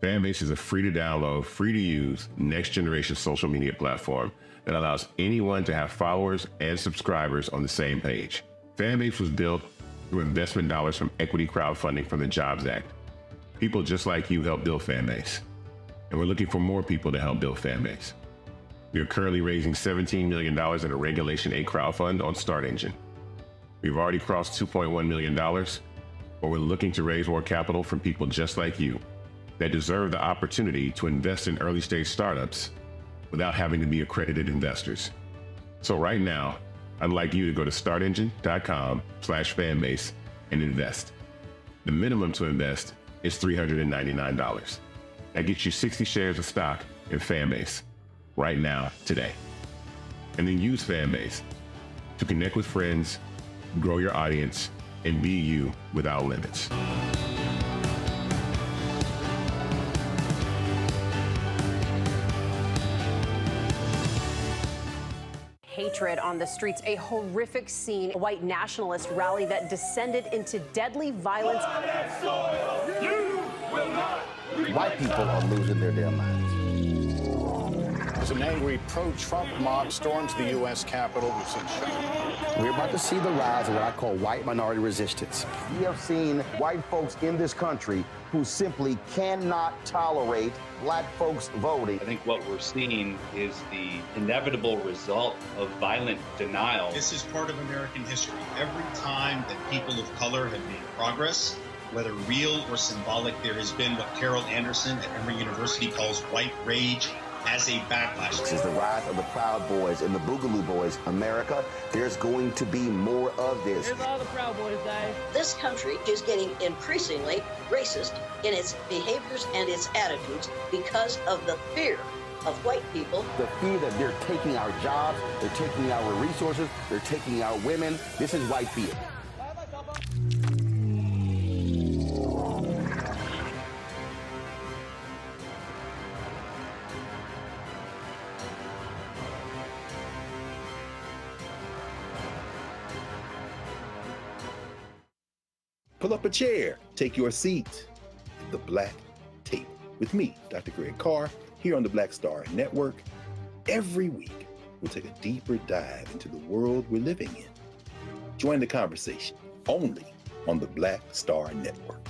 Fanbase is a free-to-download, free-to-use, next-generation social media platform that allows anyone to have followers and subscribers on the same page. Fanbase was built through investment dollars from equity crowdfunding from the Jobs Act. People just like you helped build Fanbase, and we're looking for more people to help build Fanbase. We are currently raising $17 million in a Regulation A crowdfund on Start Engine. We've already crossed $2.1 million, but we're looking to raise more capital from people just like you that deserve the opportunity to invest in early stage startups without having to be accredited investors. So right now, I'd like you to go to startengine.com/fanbase and invest. The minimum to invest is $399. That gets you 60 shares of stock in Fanbase right now, today. And then use Fanbase to connect with friends, grow your audience, and be you without limits. Hatred on the streets, a horrific scene, a white nationalist rally that descended into deadly violence. White people are losing their damn minds. As an angry pro-Trump mob storms the U.S. Capitol, we've seen shooting. We're about to see the rise of what I call white minority resistance. We have seen white folks in this country who simply cannot tolerate black folks voting. I think what we're seeing is the inevitable result of violent denial. This is part of American history. Every time that people of color have made progress, whether real or symbolic, there has been what Carol Anderson at Emory University calls white rage as a backlash. This is the rise of the Proud Boys and the Boogaloo Boys. America, there's going to be more of this. Here's all the Proud Boys, Dave. This country is getting increasingly racist in its behaviors and its attitudes because of the fear of white people. The fear that they're taking our jobs, they're taking our resources, they're taking our women. This is white fear. Pull up a chair. Take your seat at the Black Table with me, Dr. Greg Carr, here on the Black Star Network. Every week, we'll take a deeper dive into the world we're living in. Join the conversation only on the Black Star Network.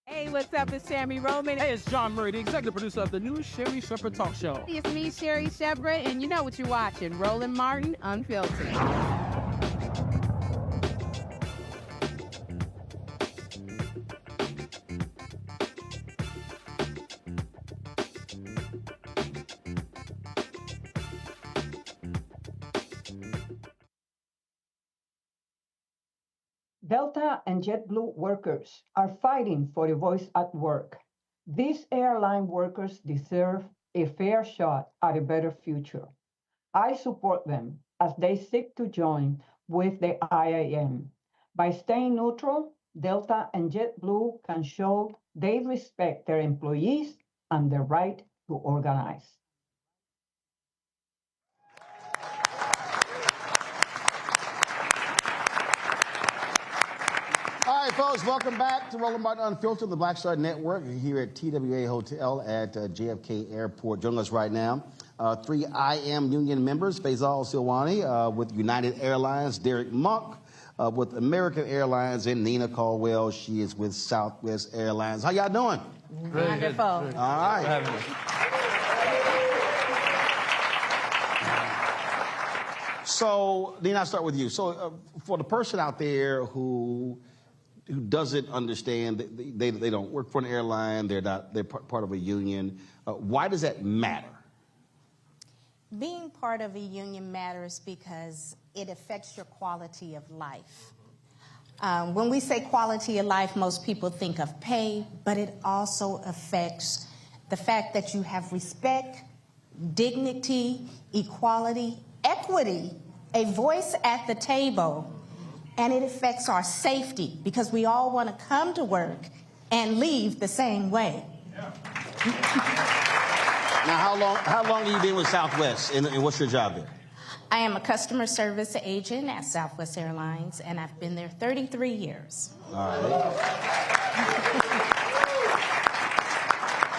Hey, what's up? It's Sammy Roman. Hey, it's John Murray, the executive producer of the new Sherry Shepherd Talk Show. It's me, Sherry Shepherd, and you know what you're watching, Roland Martin Unfiltered. Delta and JetBlue workers are fighting for a voice at work. These airline workers deserve a fair shot at a better future. I support them as they seek to join with the IAM. By staying neutral, Delta and JetBlue can show they respect their employees and their right to organize. All right, folks, welcome back to Roland Martin Unfiltered, the Black Star Network, here at TWA Hotel at JFK Airport. Joining us right now, 3 IAM union members, Faisal Silwani with United Airlines, Derek Monk with American Airlines, and Nina Caldwell. She is with Southwest Airlines. How y'all doing? Wonderful. All right. So, Nina, I'll start with you. So, for the person out there who doesn't understand that they don't work for an airline, they're part of a union, why does that matter? Being part of a union matters because it affects your quality of life. When we say quality of life, most people think of pay, but it also affects the fact that you have respect, dignity, equality, equity, a voice at the table, and it affects our safety because we all want to come to work and leave the same way. Now, how long have you been with Southwest, and what's your job there? I am a customer service agent at Southwest Airlines, and I've been there 33 years. All right.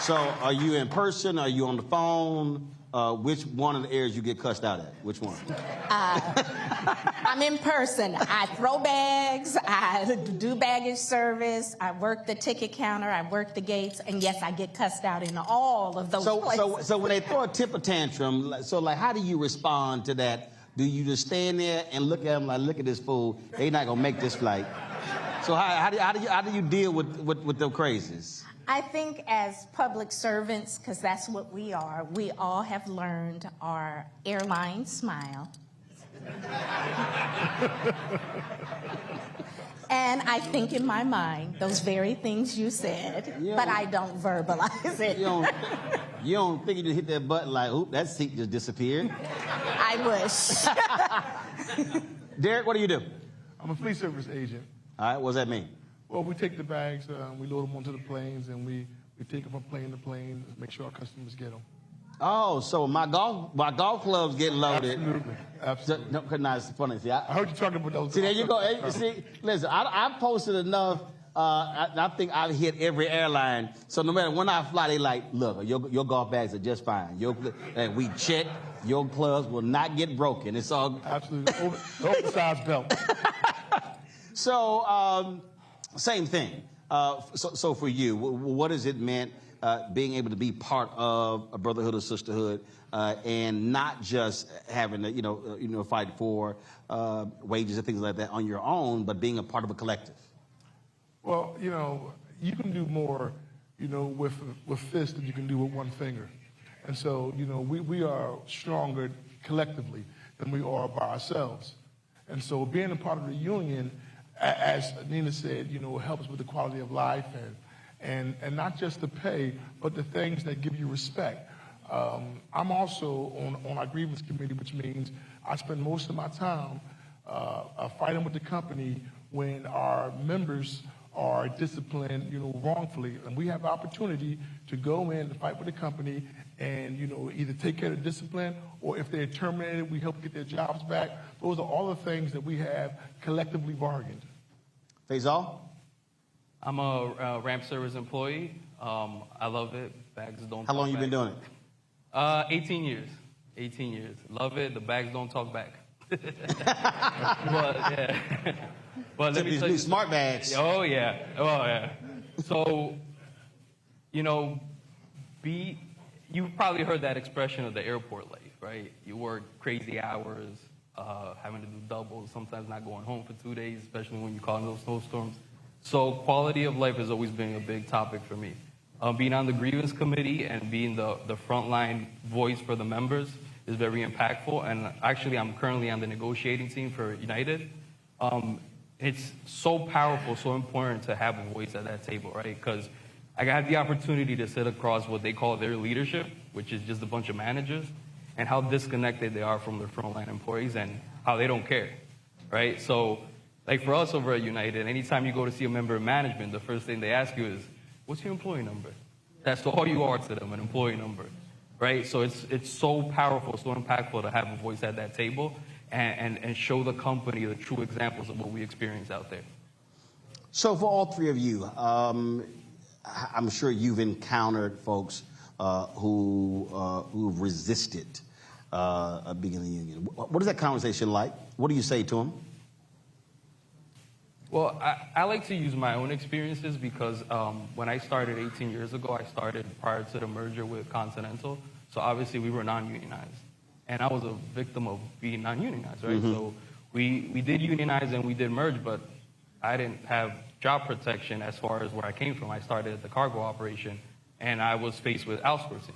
So, are you in person? Are you on the phone? Which one of the areas you get cussed out at? Which one? I'm in person. I throw bags, I do baggage service, I work the ticket counter, I work the gates, and yes, I get cussed out in all of those places. So when they throw a temper tantrum, how do you respond to that? Do you just stand there and look at them like, look at this fool, they not gonna make this flight? So how do you deal with them crazies? I think as public servants, because that's what we are, we all have learned our airline smile. And I think in my mind those very things you said, but I don't verbalize it. You don't think you just hit that button like, oop, that seat just disappeared? I wish. Derek, what do you do? I'm a fleet service agent. All right, what does that mean? Well, we take the bags, we load them onto the planes, and we take them from plane to plane, make sure our customers get them. Oh, so my golf clubs get loaded. Absolutely. No, it's funny. See, I heard you talking about those. See, there you go. Hey, see, listen, I posted enough. I think I've hit every airline. So no matter when I fly, they like, look, your golf bags are just fine. And we check. Your clubs will not get broken. It's all absolutely oversized belt. So same thing. So for you, what has it meant? Being able to be part of a brotherhood or sisterhood, and not just having to, fight for wages and things like that on your own, but being a part of a collective. Well, you can do more, with fists than you can do with one finger, and so we are stronger collectively than we are by ourselves, and so being a part of the union, as Nina said, helps with the quality of life and not just the pay, but the things that give you respect. I'm also on our grievance committee, which means I spend most of my time fighting with the company when our members are disciplined, wrongfully. And we have the opportunity to go in and fight with the company and, either take care of the discipline, or if they're terminated, we help get their jobs back. Those are all the things that we have collectively bargained. Faisal? I'm a ramp service employee. I love it. Bags don't. How long you been doing it? 18 years. 18 years. Love it. The bags don't talk back. But yeah. But let me tell you, smart bags. Oh yeah. Oh yeah. So, you've probably heard that expression of the airport life, right? You work crazy hours, having to do doubles, sometimes not going home for 2 days, especially when you call in those snowstorms. So quality of life has always been a big topic for me. Being on the grievance committee and being the frontline voice for the members is very impactful. And actually, I'm currently on the negotiating team for United. It's so powerful, so important to have a voice at that table, right? Because I had the opportunity to sit across what they call their leadership, which is just a bunch of managers, and how disconnected they are from their frontline employees and how they don't care, right? So, like for us over at United, anytime you go to see a member of management, the first thing they ask you is, what's your employee number? That's all you are to them, an employee number, right? So it's so powerful, so impactful to have a voice at that table and show the company the true examples of what we experience out there. So for all three of you, I'm sure you've encountered folks who've resisted being in the union. What is that conversation like? What do you say to them? Well, I like to use my own experiences because when I started 18 years ago, I started prior to the merger with Continental. So obviously we were non-unionized. And I was a victim of being non-unionized, right? Mm-hmm. So we did unionize and we did merge, but I didn't have job protection as far as where I came from. I started at the cargo operation, and I was faced with outsourcing.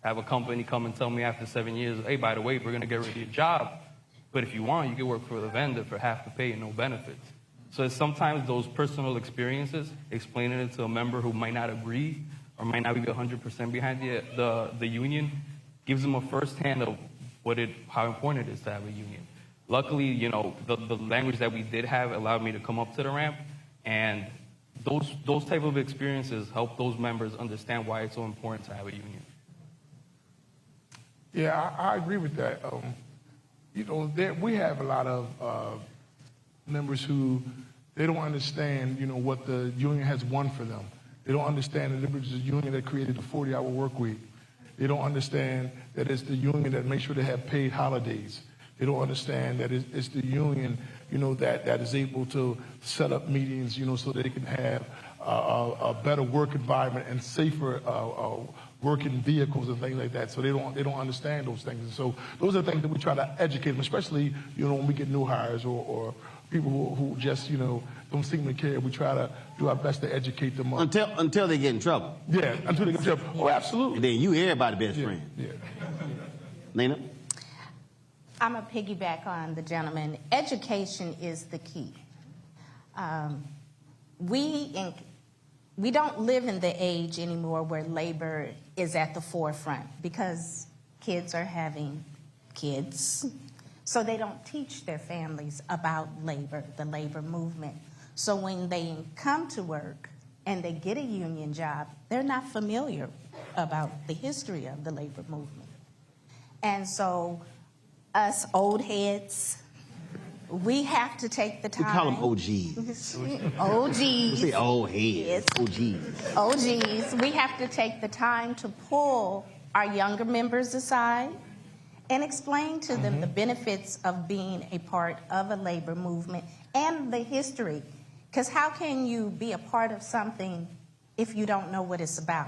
Have a company come and tell me after 7 years, hey, by the way, we're going to get rid of your job, but if you want, you can work for the vendor for half the pay and no benefits. So it's sometimes those personal experiences, explaining it to a member who might not agree or might not be 100% behind the union, gives them a firsthand of how important it is to have a union. Luckily, the language that we did have allowed me to come up to the ramp, and those type of experiences help those members understand why it's so important to have a union. Yeah, I agree with that. We have a lot of members who they don't understand, what the union has won for them. They don't understand that it was the union that created the 40-hour work week. They don't understand that it's the union that makes sure they have paid holidays. They don't understand that it's the union, that is able to set up meetings, so they can have a better work environment and safer working vehicles and things like that. So they don't understand those things. And so those are the things that we try to educate them, especially, when we get new hires or people who just, don't seem to care. We try to do our best to educate them up. Until they get in trouble. Yeah, until they get in trouble. Oh, absolutely. And then you everybody's best friend. Yeah. Nina? I'm a piggyback on the gentleman. Education is the key. We don't live in the age anymore where labor is at the forefront because kids are having kids. So they don't teach their families about labor, the labor movement. So when they come to work and they get a union job, they're not familiar about the history of the labor movement. And so us old heads, we have to take the time. We call them OGs. OGs. We say old heads. Yes. OGs. OGs. We have to take the time to pull our younger members aside and explain to them the benefits of being a part of a labor movement and the history. Because how can you be a part of something if you don't know what it's about?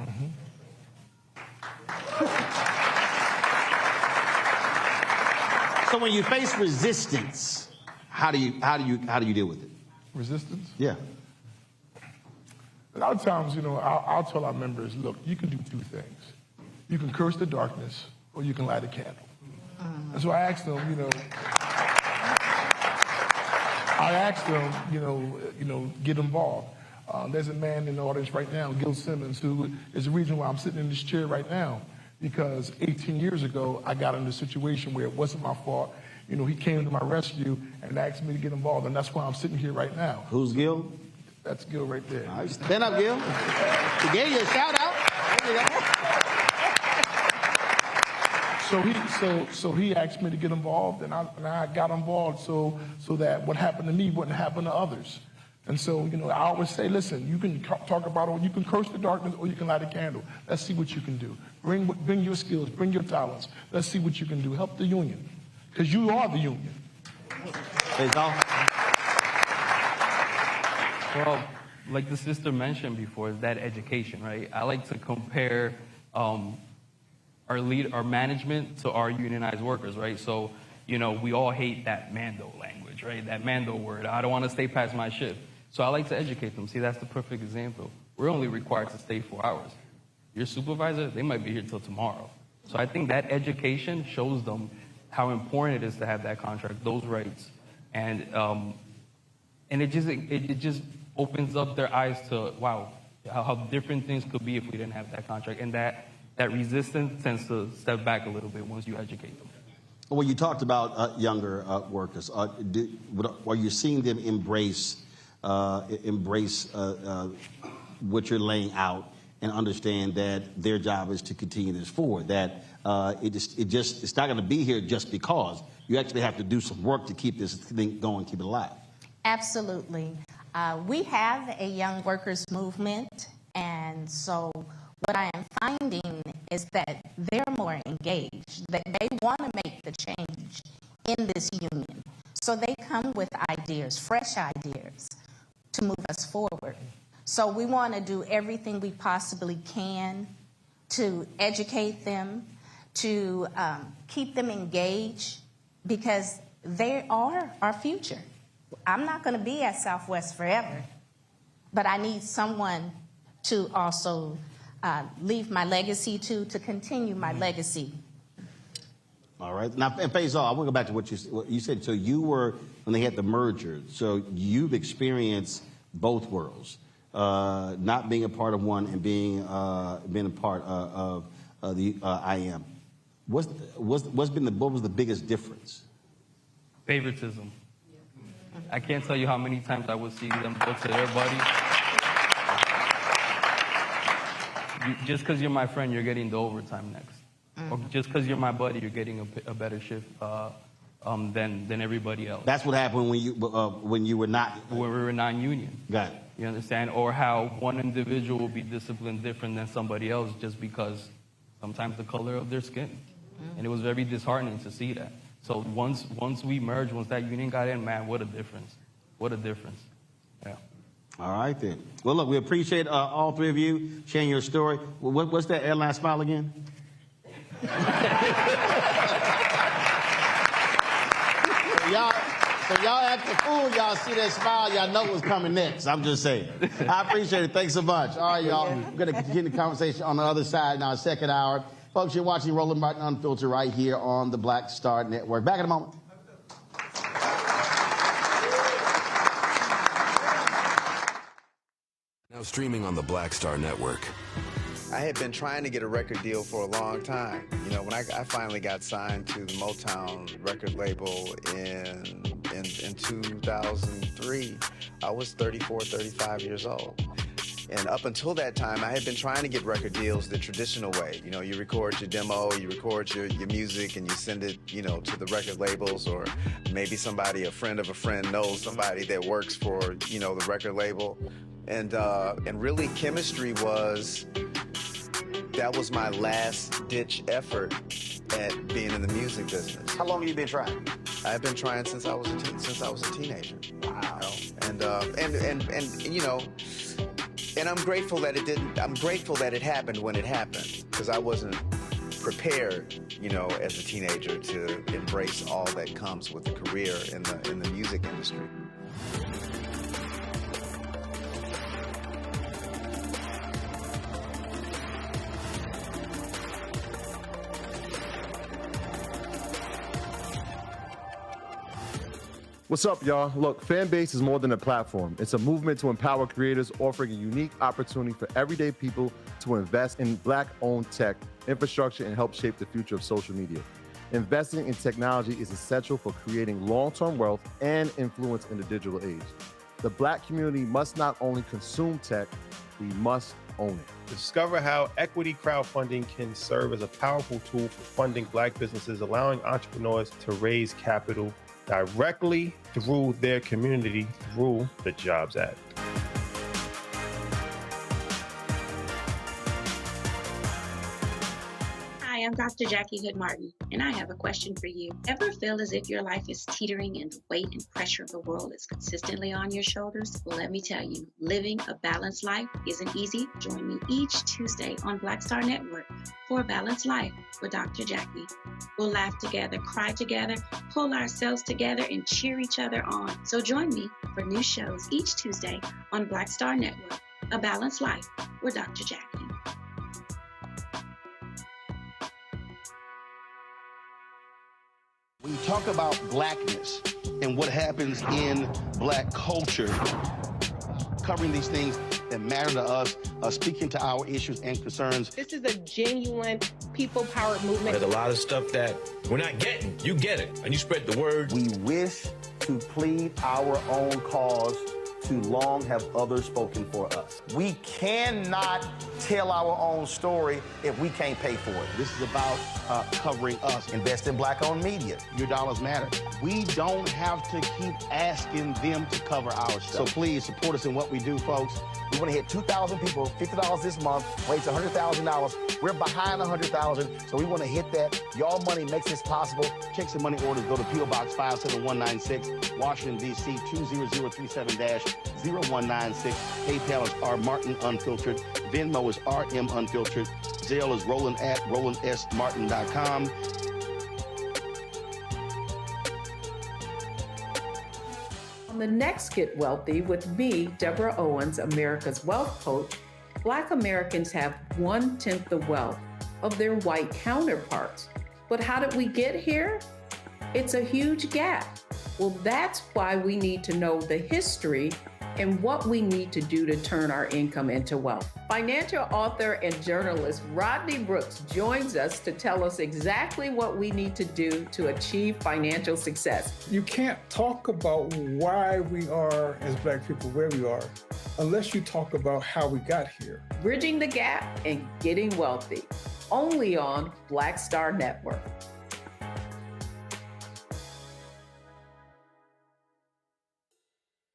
So when you face resistance, how do you deal with it? Resistance? Yeah. A lot of times, I'll tell our members, look, you can do two things. You can curse the darkness, or you can light a candle. And so I asked them, get involved. There's a man in the audience right now, Gil Simmons, who is the reason why I'm sitting in this chair right now. Because 18 years ago, I got in a situation where it wasn't my fault. He came to my rescue and asked me to get involved, and that's why I'm sitting here right now. Who's Gil? That's Gil right there. All right, stand up, Gil. He gave you a shout out. There you go. So he asked me to get involved, and I got involved so that what happened to me wouldn't happen to others. And so, you know, I always say, listen, you can talk about it, you can curse the darkness, or you can light a candle. Let's see what you can do. Bring your skills, bring your talents. Let's see what you can do. Help the union, because you are the union. Well, like the sister mentioned before, is that education, right? I like to compare our management to our unionized workers, right? So, you know, we all hate that Mando language, right? That Mando word. I don't want to stay past my shift. So I like to educate them. See, that's the perfect example. We're only required to stay 4 hours. Your supervisor, they might be here till tomorrow. So I think that education shows them how important it is to have that contract, those rights, and it just opens up their eyes to, wow, how different things could be if we didn't have that contract. And that resistance tends to step back a little bit once you educate them. Well, you talked about younger workers. Are you seeing them embrace what you're laying out and understand that their job is to continue this forward? That it's not going to be here just because. You actually have to do some work to keep this thing going, keep it alive. Absolutely. We have a young workers movement, and so what I am finding is that they're more engaged, that they want to make the change in this union. So they come with ideas, fresh ideas, to move us forward. So we want to do everything we possibly can to educate them, to keep them engaged, because they are our future. I'm not going to be at Southwest forever, but I need someone to also leave my legacy to continue my legacy. All right. Now, Faisal, I want to go back to what you said. So you were, when they had the merger, so you've experienced both worlds, not being a part of one and being a part of the IAM. What was the biggest difference? Favoritism. I can't tell you how many times I would see them go to their buddies. Just because you're my friend, you're getting the overtime next. Or just because you're my buddy, you're getting a better shift than everybody else. That's what happened when you were not... When we were non-union. Got it. You understand? Or how one individual will be disciplined different than somebody else just because sometimes the color of their skin. And it was very disheartening to see that. So once we merged, once that union got in, man, what a difference. What a difference. Yeah. All right, then. Well, look, we appreciate all three of you sharing your story. What's that airline smile again? So y'all act the fool, y'all see that smile, y'all know what's coming next. I'm just saying. I appreciate it. Thanks so much. All right, y'all. We're going to continue the conversation on the other side in our second hour. Folks, you're watching Roland Martin Unfiltered right here on the Black Star Network. Back in a moment. Now streaming on the Black Star Network. I had been trying to get a record deal for a long time. You know, when I finally got signed to the Motown record label in 2003, I was 34, 35 years old. And up until that time, I had been trying to get record deals the traditional way. You know, you record your demo, you record your music, and you send it, you know, to the record labels, or maybe somebody, a friend of a friend, knows somebody that works for, you know, the record label. And really, chemistry that was my last-ditch effort at being in the music business. How long have you been trying? I've been trying since I was a teenager. Wow. You know? And you know. And I'm grateful that it didn't. I'm grateful that it happened when it happened, because I wasn't prepared, you know, as a teenager to embrace all that comes with a career in the music industry. What's up, y'all? Look, Fanbase is more than a platform. It's a movement to empower creators, offering a unique opportunity for everyday people to invest in Black-owned tech, infrastructure, and help shape the future of social media. Investing in technology is essential for creating long-term wealth and influence in the digital age. The Black community must not only consume tech, we must own it. Discover how equity crowdfunding can serve as a powerful tool for funding Black businesses, allowing entrepreneurs to raise capital directly through their community through the Jobs Act. Hi, I'm Dr. Jackie Hood Martin, and I have a question for you. Ever feel as if your life is teetering and the weight and pressure of the world is consistently on your shoulders? Well, let me tell you, living a balanced life isn't easy. Join me each Tuesday on Black Star Network for A Balanced Life with Dr. Jackie. We'll laugh together, cry together, pull ourselves together, and cheer each other on. So join me for new shows each Tuesday on Black Star Network, A Balanced Life with Dr. Jackie. When you talk about blackness and what happens in black culture, covering these things that matter to us, speaking to our issues and concerns. This is a genuine people-powered movement. There's a lot of stuff that we're not getting. You get it, and you spread the word. We wish to plead our own cause. Too long have others spoken for us. We cannot tell our own story if we can't pay for it. This is about covering us. Invest in Black-owned media. Your dollars matter. We don't have to keep asking them to cover our stuff. So please support us in what we do, folks. We want to hit 2,000 people, $50 this month, raise $100,000. We're behind $100,000, so we want to hit that. Y'all money makes this possible. Checks and money orders go to P.O. Box 57196, Washington, D.C. 20037-0196. PayPal is R Martin Unfiltered. Venmo is RM Unfiltered. Zelle is Roland at RolandSMartin.com. On the next Get Wealthy with me, Deborah Owens, America's Wealth Coach, Black Americans have 1/10 the wealth of their white counterparts. But how did we get here? It's a huge gap. Well, that's why we need to know the history and what we need to do to turn our income into wealth. Financial author and journalist Rodney Brooks joins us to tell us exactly what we need to do to achieve financial success. You can't talk about why we are, as Black people, where we are, unless you talk about how we got here. Bridging the gap and getting wealthy, only on Black Star Network.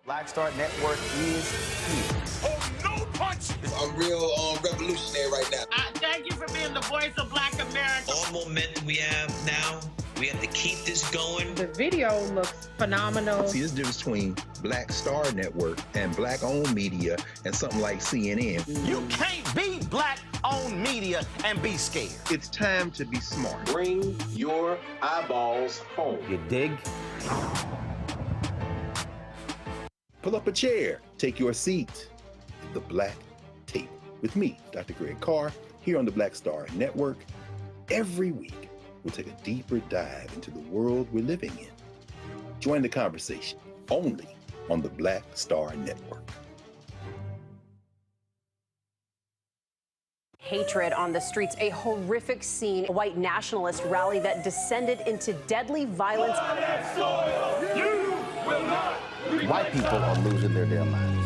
Black Star Network is here. Oh, no punch! I'm real revolutionary right now. Thank you for being the voice of Black America. All momentum we have now, we have to keep this going. The video looks phenomenal. See, there's a difference between Black Star Network and Black-owned media and something like CNN. You can't be Black-owned media and be scared. It's time to be smart. Bring your eyeballs home. You dig? Pull up a chair, take your seat. The Black Tape with me, Dr. Greg Carr, here on the Black Star Network. Every week, we'll take a deeper dive into the world we're living in. Join the conversation only on the Black Star Network. Hatred on the streets, a horrific scene, a white nationalist rally that descended into deadly violence. You will not. White people are losing their damn minds.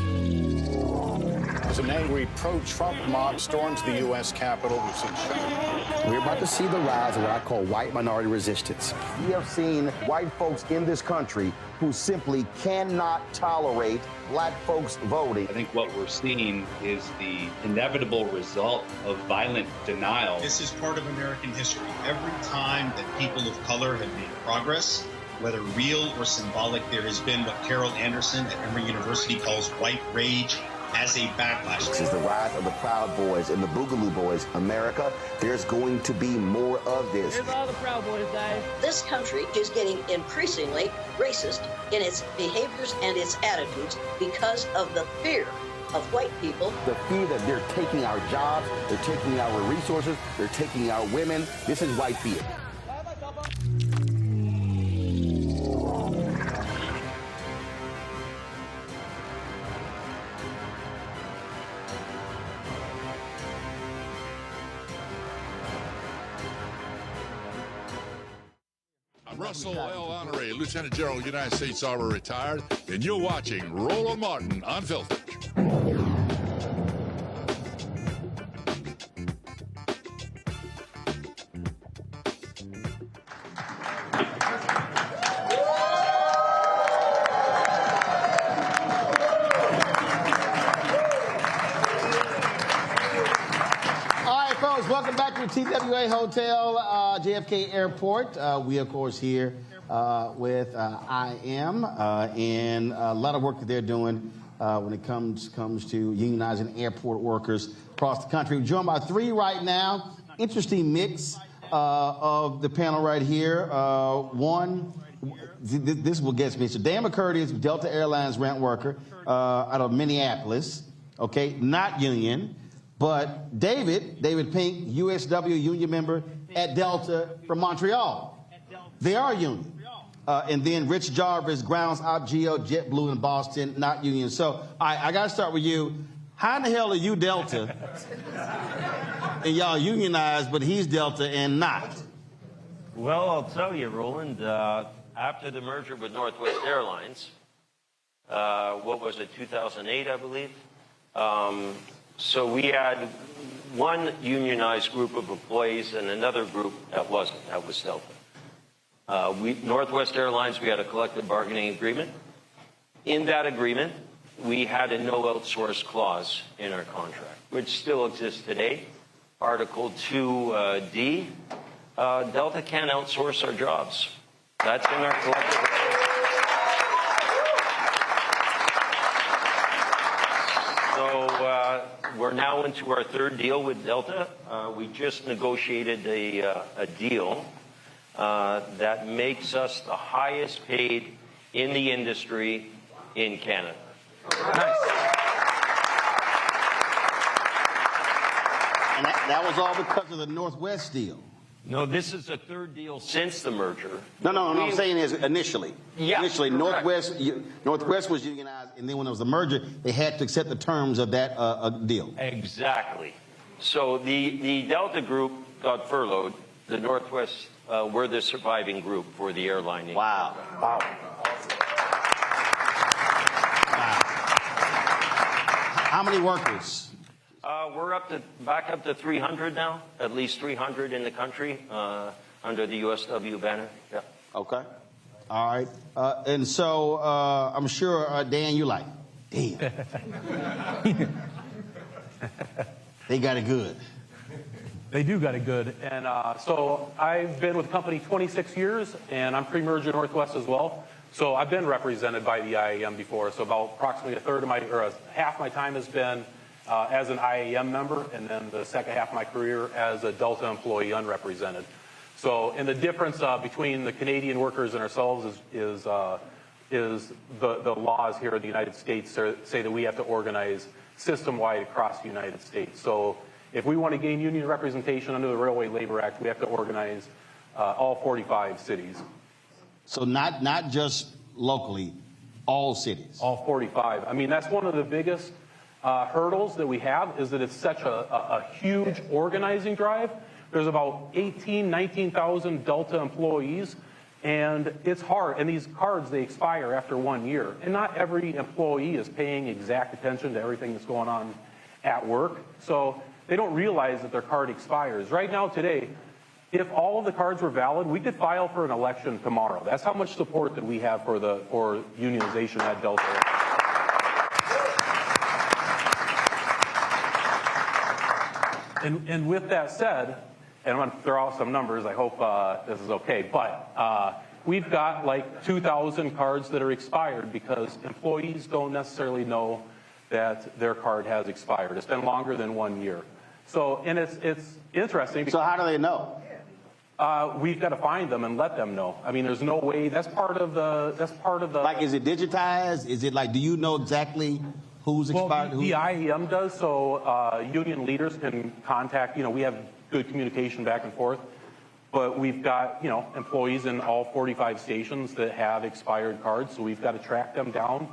As an angry pro-Trump mob storms the U.S. Capitol, we've seen shooting. We're about to see the rise of what I call white minority resistance. We have seen white folks in this country who simply cannot tolerate Black folks voting. I think what we're seeing is the inevitable result of violent denial. This is part of American history. Every time that people of color have made progress, whether real or symbolic, there has been what Carol Anderson at Emory University calls white rage as a backlash. This is the rise of the Proud Boys and the Boogaloo Boys. America, there's going to be more of this. Here's all the Proud Boys, guys. This country is getting increasingly racist in its behaviors and its attitudes because of the fear of white people. The fear that they're taking our jobs, they're taking our resources, they're taking our women. This is white fear. Russell L. Honoré, Lieutenant General, United States Army, retired, and you're watching Roland Martin Unfiltered. TWA Hotel, JFK Airport. We, of course, here with IAM and a lot of work that they're doing when it comes to unionizing airport workers across the country. We're joined by three right now. Interesting mix of the panel right here. One, this will get me. So Dan McCurdy is Delta Airlines rent worker out of Minneapolis. Okay, not union. But David Pink, USW union member at Delta from Montreal. They are union. And then Rich Jarvis, grounds op geo, JetBlue in Boston, not union. So I got to start with you. How in the hell are you Delta and y'all unionized, but he's Delta and not? Well, I'll tell you, Roland, after the merger with Northwest Airlines, what was it, 2008, I believe? So we had one unionized group of employees and another group that wasn't. That was Delta. Northwest Airlines, we had a collective bargaining agreement. In that agreement, we had a no outsource clause in our contract, which still exists today. Article 2D, Delta can't outsource our jobs. That's in our collective agreement. So we're now into our third deal with Delta. We just negotiated a deal that makes us the highest paid in the industry in Canada. Nice. And that was all because of the Northwest deal. No, this is the third deal since the merger. No, I'm saying is initially. Yeah, initially, Northwest was unionized, and then when there was a merger, they had to accept the terms of that deal. Exactly. So the Delta group got furloughed. The Northwest were the surviving group for the airline. Wow. How many workers? We're back up to 300 now, at least 300 in the country under the USW banner. Yeah. Okay. All right. And so I'm sure, Dan, you like, damn. They got it good. They do got it good. And so I've been with the company 26 years, and I'm pre-merger Northwest as well. So I've been represented by the IAM before. So about approximately half my time has been as an IAM member, and then the second half of my career as a Delta employee unrepresented. So, and the difference between the Canadian workers and ourselves is the laws here in the United States say that we have to organize system-wide across the United States. So if we want to gain union representation under the Railway Labor Act, we have to organize all 45 cities. So not just locally, all cities? All 45. I mean, that's one of the biggest hurdles that we have, is that it's such a huge organizing drive. There's about 19,000 Delta employees, and it's hard. And these cards, they expire after 1 year. And not every employee is paying exact attention to everything that's going on at work. So they don't realize that their card expires. Right now, today, if all of the cards were valid, we could file for an election tomorrow. That's how much support that we have for unionization at Delta. And with that said, and I'm going to throw out some numbers, I hope this is okay, but we've got like 2,000 cards that are expired because employees don't necessarily know that their card has expired. It's been longer than 1 year. So, and it's interesting. So how do they know? We've got to find them and let them know. I mean, there's no way. That's part of the. Like, is it digitized? Is it like, do you know exactly who's expired? Well, the IAM does. So union leaders can contact. We have good communication back and forth. But we've got employees in all 45 stations that have expired cards. So we've got to track them down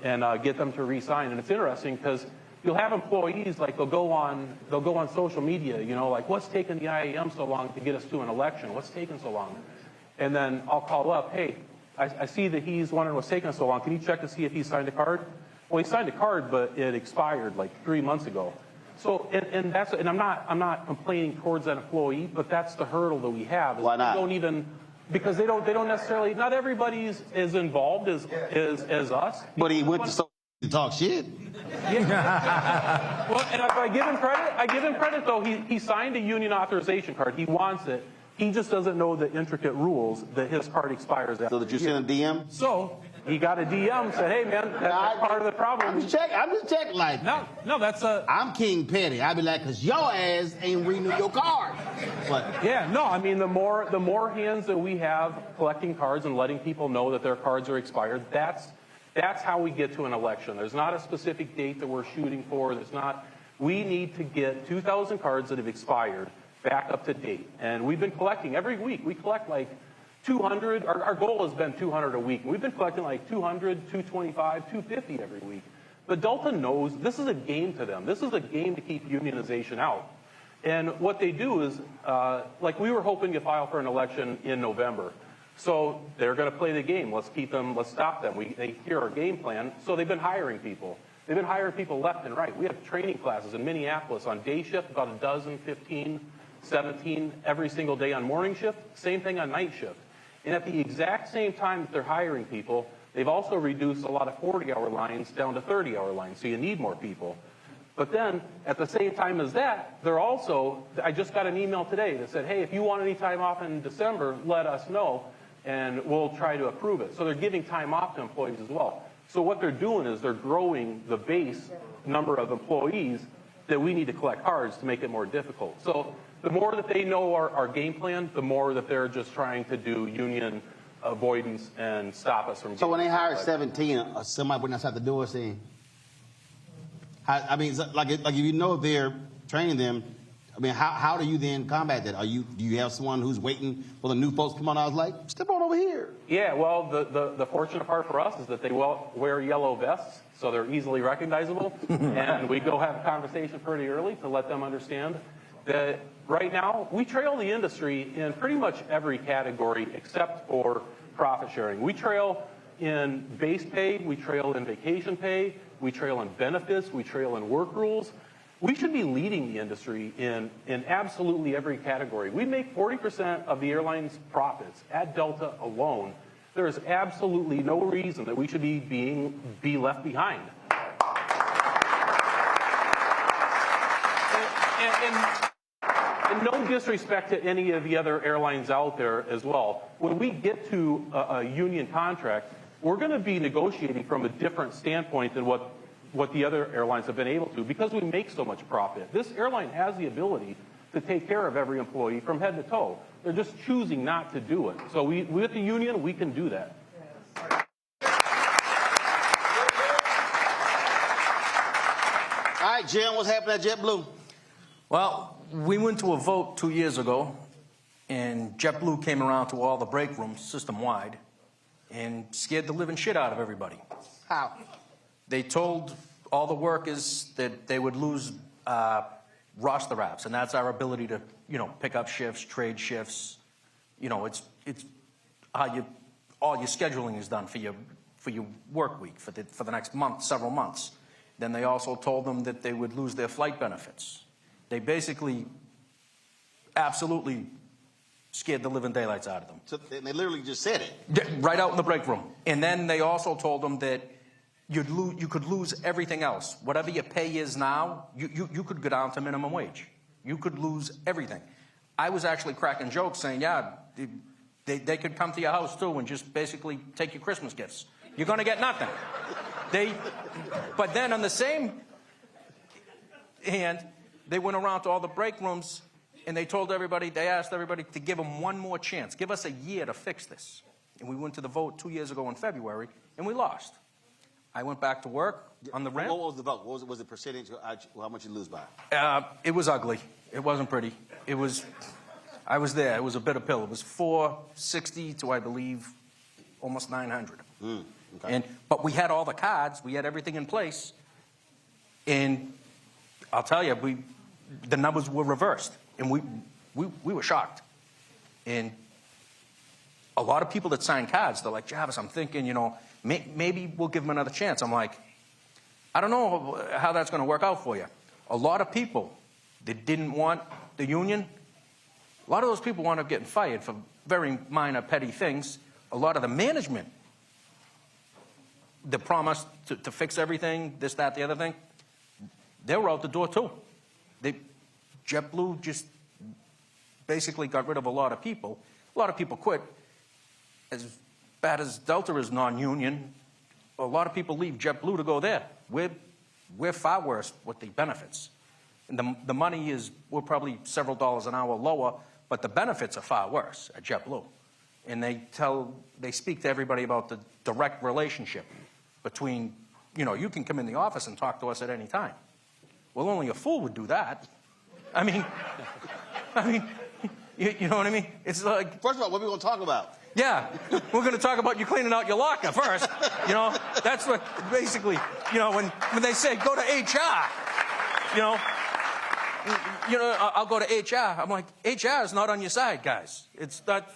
and get them to re-sign. And it's interesting because you'll have employees, like they'll go on social media, like, what's taking the IAM so long to get us to an election? What's taking so long? And then I'll call up, hey, I see that he's wondering what's taking so long. Can you check to see if he signed a card? Well, he signed a card, but it expired like 3 months ago. So, and I'm not complaining towards that employee, but that's the hurdle that we have. Why not? Because they don't necessarily, not everybody's as involved as us. But he went to talk shit. Well, and if I give him credit though, he signed a union authorization card. He wants it. He just doesn't know the intricate rules that his card expires after. So did you send a DM? So he got a DM, said, hey man, that's part of the problem. I'm just checking like. No, that's a... I'm King Petty. I'd be like, cause your ass ain't renew your card. But yeah, no, I mean, the more hands that we have collecting cards and letting people know that their cards are expired, that's how we get to an election. There's not a specific date that we're shooting for. We need to get 2,000 cards that have expired back up to date. And we've been collecting every week. We collect like 200. Our goal has been 200 a week. We've been collecting like 200, 225, 250 every week. But Delta knows this is a game to them. This is a game to keep unionization out. And what they do is, like we were hoping to file for an election in November. So they're going to play the game. Let's stop them. They hear our game plan. So they've been hiring people. They've been hiring people left and right. We have training classes in Minneapolis on day shift, about a dozen, 15, 17 every single day on morning shift. Same thing on night shift. And at the exact same time that they're hiring people, they've also reduced a lot of 40-hour lines down to 30-hour lines. So you need more people. But then, at the same time as that, they're also, I just got an email today that said, hey, if you want any time off in December, let us know, and we'll try to approve it. So they're giving time off to employees as well. So what they're doing is they're growing the base number of employees that we need to collect cards to make it more difficult. So the more that they know our game plan, the more that they're just trying to do union avoidance and stop us from. So when they hire 17, somebody wouldn't have to do it, saying, I mean, like if you know they're training them, I mean, how do you then combat that? Do you have someone who's waiting for the new folks to come on? I was like, step on over here. Yeah, well, the fortunate part for us is that they wear yellow vests, so they're easily recognizable. And we go have a conversation pretty early to let them understand that right now we trail the industry in pretty much every category except for profit sharing. We trail in base pay, we trail in vacation pay, we trail in benefits, we trail in work rules. We should be leading the industry in absolutely every category. We make 40% of the airline's profits at Delta alone. There is absolutely no reason that we should be left behind. And no disrespect to any of the other airlines out there as well. When we get to a union contract, we're going to be negotiating from a different standpoint than what the other airlines have been able to, because we make so much profit. This airline has the ability to take care of every employee from head to toe. They're just choosing not to do it. So with the union, we can do that. All right, Jim, what's happening at JetBlue? Well, we went to a vote 2 years ago, and JetBlue came around to all the break rooms system-wide and scared the living shit out of everybody. How? They told all the workers that they would lose roster apps, and that's our ability to, pick up shifts, trade shifts. It's how all your scheduling is done for your work week for the next month, several months. Then they also told them that they would lose their flight benefits. They basically absolutely scared the living daylights out of them. So they literally just said it. Right out in the break room. And then they also told them that you could lose everything else. Whatever your pay is now, you could go down to minimum wage. You could lose everything. I was actually cracking jokes saying, yeah, they could come to your house too and just basically take your Christmas gifts. You're going to get nothing. But then on the same hand, they went around to all the break rooms and they asked everybody to give them one more chance. Give us a year to fix this. And we went to the vote 2 years ago in February, and we lost. I went back to work on the ramp. What was the vote? What was the percentage? How much you lose by? It was ugly. It wasn't pretty. I was there. It was a bitter pill. It was 460 to, I believe, almost 900. Okay. But we had all the cards. We had everything in place. And I'll tell you, the numbers were reversed. And we were shocked. And a lot of people that signed cards, they're like, Jarvis, I'm thinking, maybe we'll give them another chance. I'm like, I don't know how that's going to work out for you. A lot of people that didn't want the union, a lot of those people wound up getting fired for very minor, petty things. A lot of the management that promised to fix everything, this, that, the other thing, they were out the door too. JetBlue just basically got rid of a lot of people. A lot of people quit. As bad as Delta is non-union, a lot of people leave JetBlue to go there. We're far worse with the benefits. And the money is, we're probably several dollars an hour lower, but the benefits are far worse at JetBlue. And they speak to everybody about the direct relationship between, you can come in the office and talk to us at any time. Well, only a fool would do that. I mean, you know what I mean? It's like... First of all, what are we going to talk about? Yeah, we're going to talk about you cleaning out your locker first. That's what basically, when they say go to HR, I'll go to HR. I'm like, HR is not on your side, guys. It's not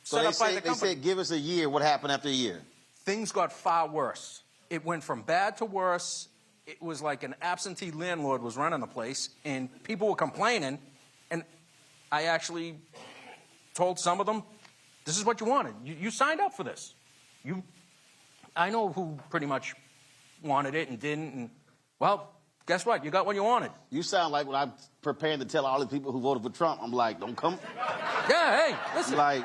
set up by the company. They said give us a year. What happened after a year? Things got far worse. It went from bad to worse. It was like an absentee landlord was running the place, and people were complaining, and I actually told some of them, this is what you wanted. You signed up for this. I know who pretty much wanted it and didn't, and, well, guess what? You got what you wanted. You sound like when I'm preparing to tell all the people who voted for Trump, I'm like, don't come. Yeah, hey, listen. Like,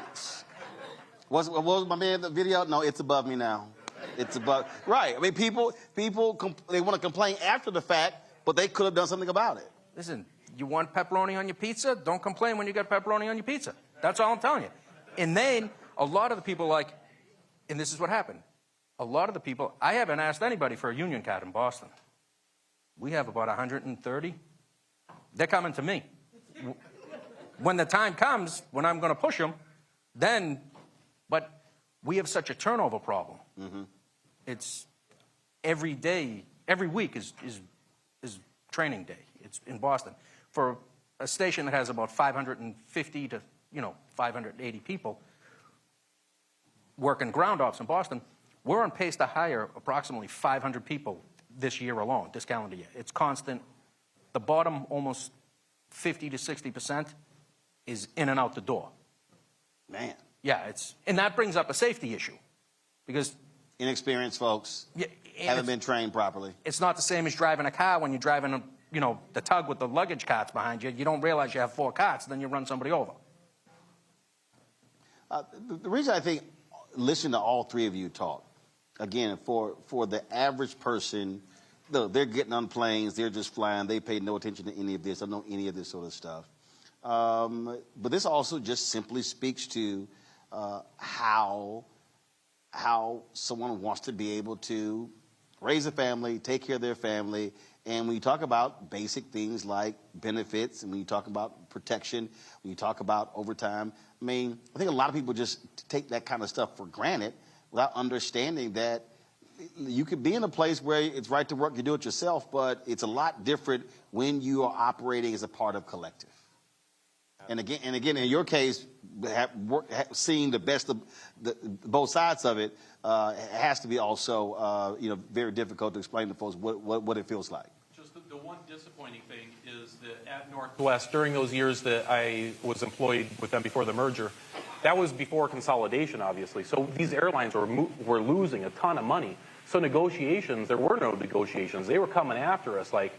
what was my man in the video? No, it's above me now. It's above. Right. I mean, people, they want to complain after the fact, but they could have done something about it. Listen, you want pepperoni on your pizza? Don't complain when you got pepperoni on your pizza. That's all I'm telling you. And then a lot of the people and this is what happened. A lot of the people, I haven't asked anybody for a union card in Boston. We have about 130. They're coming to me. When the time comes, when I'm going to push them, but we have such a turnover problem. Mm-hmm. It's every day, every week is training day. It's in Boston. For a station that has about 550 to 580 people working ground ops in Boston, we're on pace to hire approximately 500 people this year alone, this calendar year. It's constant. The bottom, almost 50 to 60% is in and out the door. Man. Yeah, and that brings up a safety issue because inexperienced folks haven't been trained properly. It's not the same as driving a car when you're driving the tug with the luggage carts behind you. You don't realize you have 4 carts, then you run somebody over. The reason I think listening to all three of you talk, again, for the average person, they're getting on planes, they're just flying, they pay no attention to any of this, don't know any of this sort of stuff. But this also just simply speaks to how someone wants to be able to raise a family, take care of their family, and when you talk about basic things like benefits, and when you talk about protection, when you talk about overtime, I think a lot of people just take that kind of stuff for granted without understanding that you could be in a place where it's right to work, you do it yourself, but it's a lot different when you are operating as a part of collective. And again, in your case, seeing the best of both sides of it has to be also, very difficult to explain to folks what it feels like. Just the one disappointing thing is that at Northwest, during those years that I was employed with them before the merger, that was before consolidation, obviously. So these airlines were losing a ton of money. So negotiations, there were no negotiations. They were coming after us like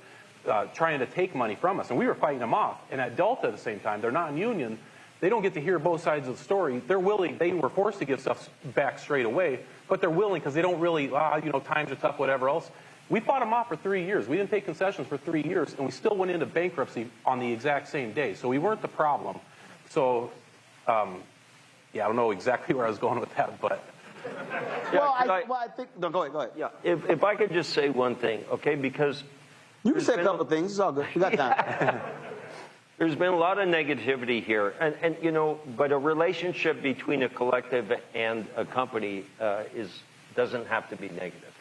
trying to take money from us, and we were fighting them off. And at Delta at the same time, they're not union. They don't get to hear both sides of the story. They're willing. They were forced to give stuff back straight away, but they're willing because they don't really, times are tough, whatever else. We fought them off for 3 years. We didn't pay concessions for 3 years, and we still went into bankruptcy on the exact same day. So we weren't the problem. So, I don't know exactly where I was going with that, but. I think. No, go ahead. Yeah, if I could just say one thing, okay, because. You can say a couple of things. It's all good. You got time. There's been a lot of negativity here, but a relationship between a collective and a company doesn't have to be negative.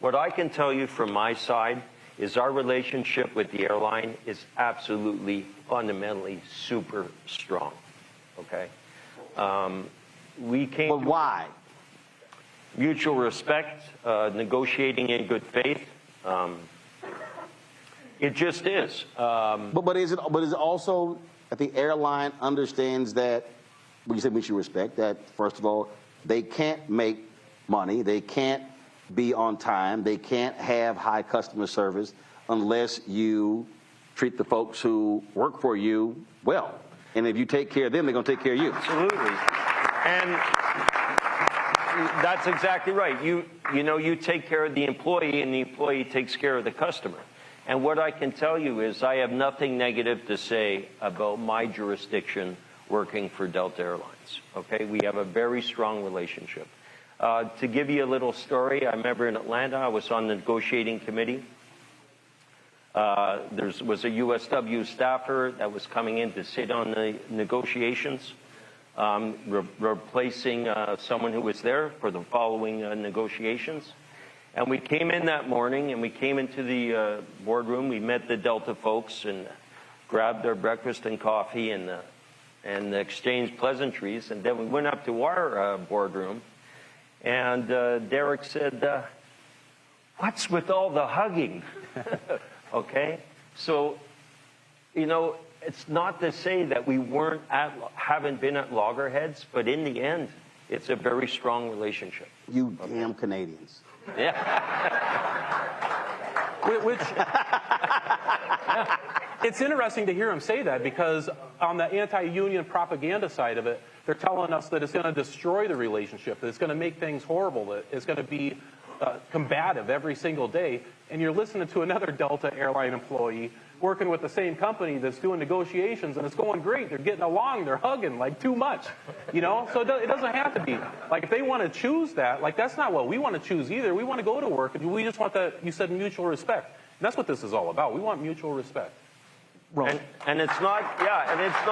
What I can tell you from my side is our relationship with the airline is absolutely, fundamentally super strong. Okay, we came. But why? Mutual respect, negotiating in good faith. It just is. But is it also that the airline understands that, when you say mutual respect, that first of all, they can't make money, they can't be on time, they can't have high customer service unless you treat the folks who work for you well. And if you take care of them, they're going to take care of you. Absolutely. And that's exactly right. You know, you take care of the employee, and the employee takes care of the customer. And what I can tell you is I have nothing negative to say about my jurisdiction working for Delta Airlines. Okay, we have a very strong relationship. To give you a little story, I remember in Atlanta, I was on the negotiating committee. There was a USW staffer that was coming in to sit on the negotiations, replacing someone who was there for the following negotiations. And we came in that morning, and we came into the boardroom. We met the Delta folks and grabbed their breakfast and coffee and exchanged pleasantries. And then we went up to our boardroom, and Derek said, "What's with all the hugging?" Okay, so, you know, it's not to say that we haven't been at loggerheads, but in the end, it's a very strong relationship. You damn Canadians. Yeah. It's interesting to hear him say that, because on the anti-union propaganda side of it, they're telling us that it's going to destroy the relationship, that it's going to make things horrible, that it's going to be combative every single day. And you're listening to another Delta airline employee working with the same company that's doing negotiations, and it's going great. They're getting along. They're hugging like too much, you know? So it doesn't have to be. Like, if they want to choose that, like, that's not what we want to choose either. We want to go to work, and we just want that, you said, mutual respect. And that's what this is all about. We want mutual respect. And it's not, yeah, and it's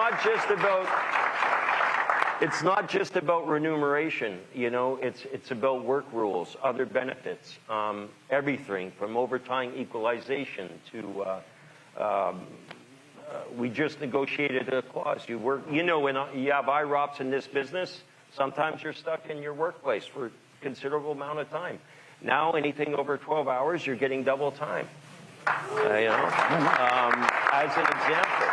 not just about remuneration, you know, it's about work rules, other benefits, everything from overtime equalization to, we just negotiated a clause. You know, when you have IROPs in this business, sometimes you're stuck in your workplace for a considerable amount of time. Now, anything over 12 hours, you're getting double time, you know, as an example.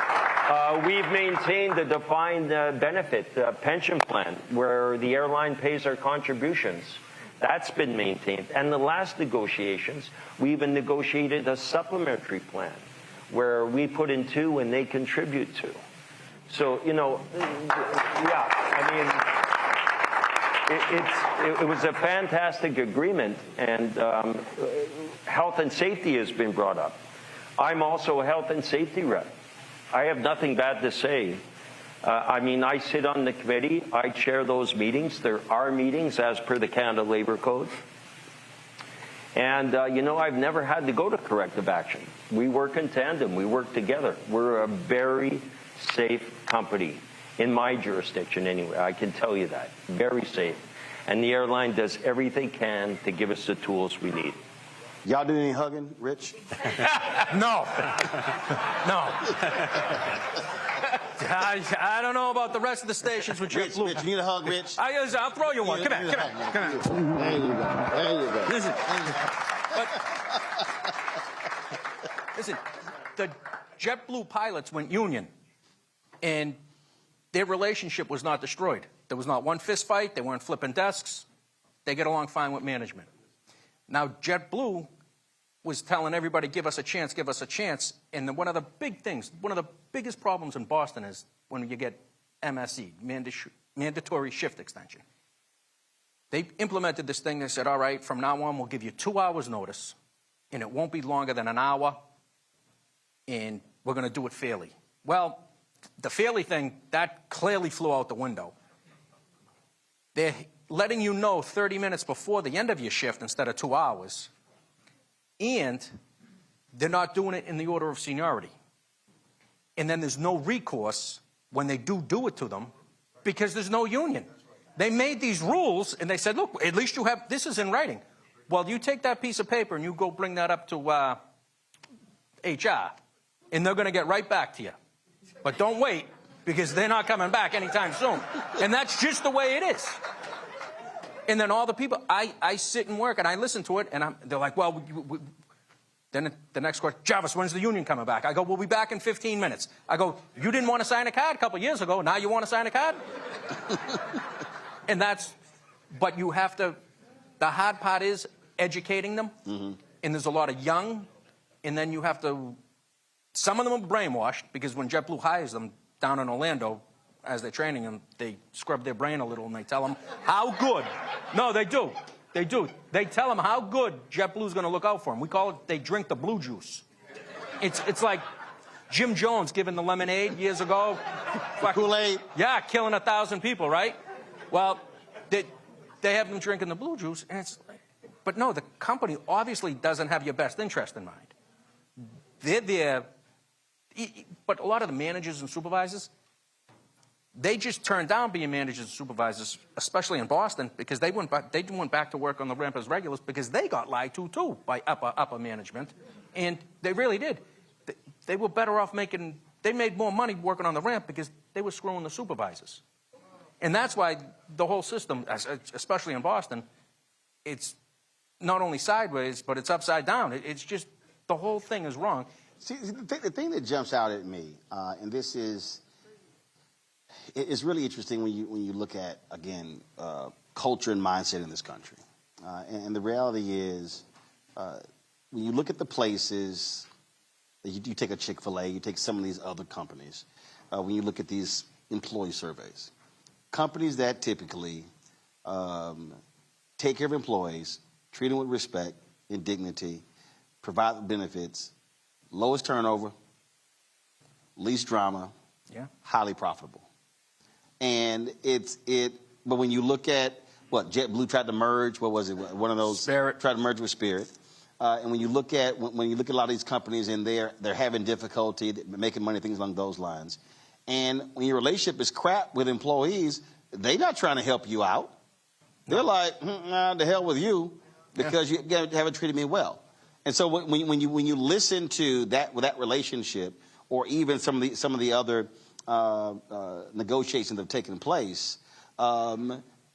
We've maintained a defined benefit pension plan where the airline pays our contributions. That's been maintained. And the last negotiations, we even negotiated a supplementary plan where we put in 2 and they contribute 2. So, you know, yeah, I mean, it was a fantastic agreement, and health and safety has been brought up. I'm also a health and safety rep. I have nothing bad to say. I mean, I sit on the committee. I chair those meetings. There are meetings as per the Canada Labor Code. And, you know, I've never had to go to corrective action. We work in tandem. We work together. We're a very safe company, in my jurisdiction anyway. I can tell you that. Very safe. And the airline does everything it can to give us the tools we need. Y'all do any hugging, Rich? No. No. I don't know about the rest of the stations with JetBlue. Rich, you need a hug, Rich? I'll throw you one. Come here. There you go. There you go. Listen, the JetBlue pilots went union, and their relationship was not destroyed. There was not one fist fight. They weren't flipping desks. They get along fine with management. Now, JetBlue was telling everybody, give us a chance, give us a chance. And one of the big things, one of the biggest problems in Boston is when you get MSE, mandatory shift extension. They implemented this thing. They said, all right, from now on, we'll give you 2 hours notice, and it won't be longer than an hour, and we're going to do it fairly. Well, the fairly thing, that clearly flew out the window. They're letting you know 30 minutes before the end of your shift instead of 2 hours. And they're not doing it in the order of seniority. And then there's no recourse when they do it to them because there's no union. They made these rules and they said, look, at least you have, this is in writing. Well, you take that piece of paper and you go bring that up to HR, and they're going to get right back to you. But don't wait, because they're not coming back anytime soon. And that's just the way it is. And then all the people, I sit and work, and I listen to it, and they're like, well, then the next question, Jarvis, when's the union coming back? I go, we'll be back in 15 minutes. I go, you didn't want to sign a card a couple years ago. Now you want to sign a card? And but you have to, the hard part is educating them. Mm-hmm. And there's a lot of young and then you have to, some of them are brainwashed, because when JetBlue hires them down in Orlando, as they're training them, they scrub their brain a little and they tell them how good. No, they do. They do. They tell them how good JetBlue's going to look out for them. We call it, they drink the blue juice. It's like Jim Jones giving the lemonade years ago. Kool-Aid. Yeah, killing 1,000 people, right? Well, they have them drinking the blue juice, and it's like, but no, the company obviously doesn't have your best interest in mind. They're there, but a lot of the managers and supervisors, they just turned down being managers and supervisors, especially in Boston, because they went back to work on the ramp as regulars because they got lied to, too, by upper management. And they really did. They were better off making, they made more money working on the ramp because they were screwing the supervisors. And that's why the whole system, especially in Boston, it's not only sideways, but it's upside down. It's just, the whole thing is wrong. See, the thing that jumps out at me, and this is, it's really interesting when you look at, again, culture and mindset in this country. And the reality is, when you look at the places, you take a Chick-fil-A, you take some of these other companies, when you look at these employee surveys, companies that typically take care of employees, treat them with respect and dignity, provide benefits, lowest turnover, least drama, highly profitable. And but when you look at what JetBlue tried to merge, what was it? One of those Spirit. Tried to merge with Spirit. And when you look at a lot of these companies and they're having difficulty making money, things along those lines. And when your relationship is crap with employees, they're not trying to help you out. They're like, nah, the hell with you, because you haven't treated me well. And so when you listen to that relationship, or even some of the other negotiations that have taken place,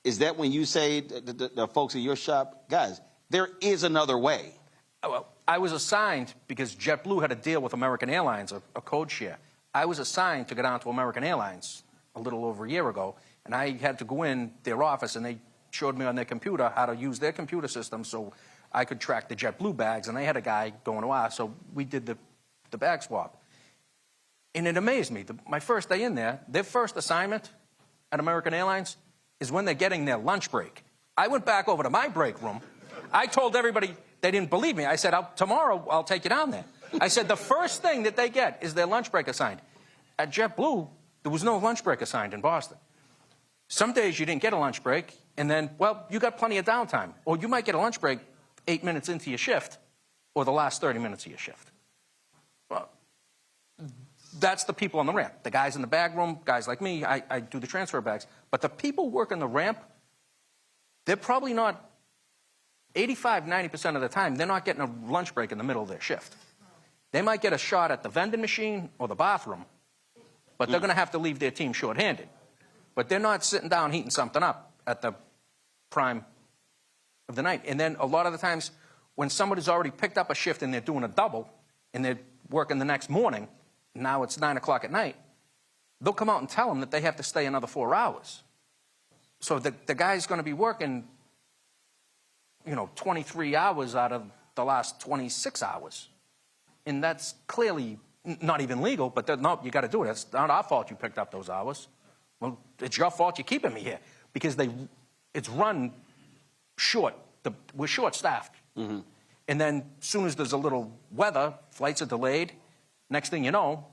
is that when you say to the folks at your shop, guys, there is another way? Well, I was assigned, because JetBlue had a deal with American Airlines, a code share. I was assigned to go down to American Airlines a little over a year ago, and I had to go in their office, and they showed me on their computer how to use their computer system so I could track the JetBlue bags, and they had a guy going to us, so we did the bag swap. And it amazed me. My first day in there, their first assignment at American Airlines is when they're getting their lunch break. I went back over to my break room. I told everybody, they didn't believe me. I said, tomorrow I'll take you down there. I said, the first thing that they get is their lunch break assigned. At JetBlue, there was no lunch break assigned in Boston. Some days you didn't get a lunch break, and then, well, you got plenty of downtime. Or you might get a lunch break 8 minutes into your shift, or the last 30 minutes of your shift. Well, that's the people on the ramp. The guys in the bag room, guys like me, I do the transfer bags. But the people working the ramp, they're probably not, 85, 90% of the time, they're not getting a lunch break in the middle of their shift. They might get a shot at the vending machine or the bathroom, but they're going to have to leave their team shorthanded. But they're not sitting down heating something up at the prime of the night. And then a lot of the times, when somebody's already picked up a shift and they're doing a double, and they're working the next morning, now it's 9 o'clock at night, they'll come out and tell them that they have to stay another 4 hours. So the guy's going to be working, 23 hours out of the last 26 hours. And that's clearly not even legal, but no, you got to do it. It's not our fault you picked up those hours. Well, it's your fault you're keeping me here, because it's run short. We're short-staffed. Mm-hmm. And then as soon as there's a little weather, flights are delayed. Next thing you know,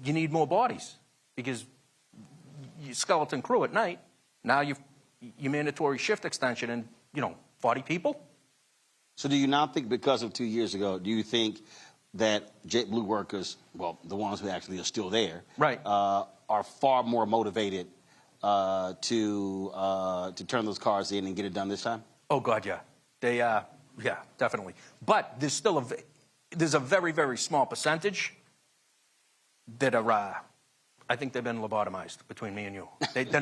you need more bodies, because you skeleton crew at night. Now your mandatory shift extension, and 40 people. So do you not think, because of 2 years ago, do you think that JetBlue workers, well, the ones who actually are still there, right, are far more motivated to turn those cars in and get it done this time? Oh God, yeah, yeah, definitely. But there's still there's a very, very small percentage that are, I think they've been lobotomized, between me and you. They're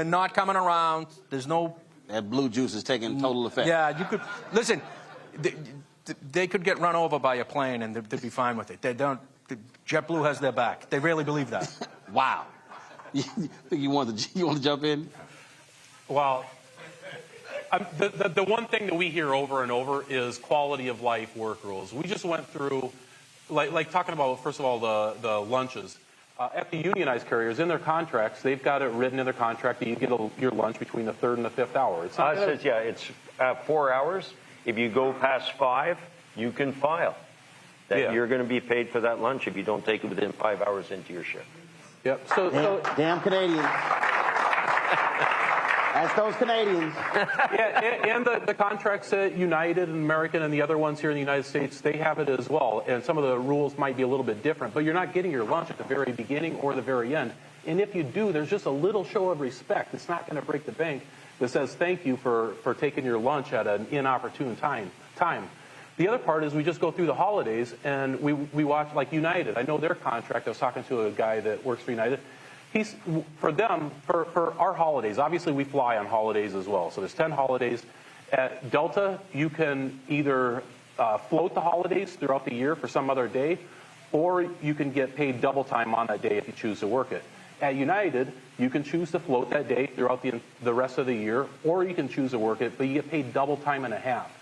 not coming around. There's no. That blue juice is taking total effect. Yeah, you could listen. They could get run over by a plane and they'd be fine with it. They don't. JetBlue has their back. They really believe that. Wow. You think you want to jump in? Well, The one thing that we hear over and over is quality of life work rules. We just went through, like talking about, first of all, the lunches. At the unionized carriers, in their contracts, they've got it written in their contract that you get your lunch between the 3rd and the 5th hour. It's not says, yeah, it's 4 hours. If you go past 5, you can file that you're going to be paid for that lunch if you don't take it within 5 hours into your shift. Yep. Damn Canadians. That's those Canadians. And the contracts at United and American and the other ones here in the United States, they have it as well. And some of the rules might be a little bit different, but you're not getting your lunch at the very beginning or the very end. And if you do, there's just a little show of respect. It's not going to break the bank that says thank you for taking your lunch at an inopportune time. The other part is we just go through the holidays and we watch, like United. I know their contract. I was talking to a guy that works for United. For our holidays, obviously we fly on holidays as well. So there's 10 holidays. At Delta, you can either float the holidays throughout the year for some other day, or you can get paid double time on that day if you choose to work it. At United, you can choose to float that day throughout the rest of the year, or you can choose to work it, but you get paid double time and a half.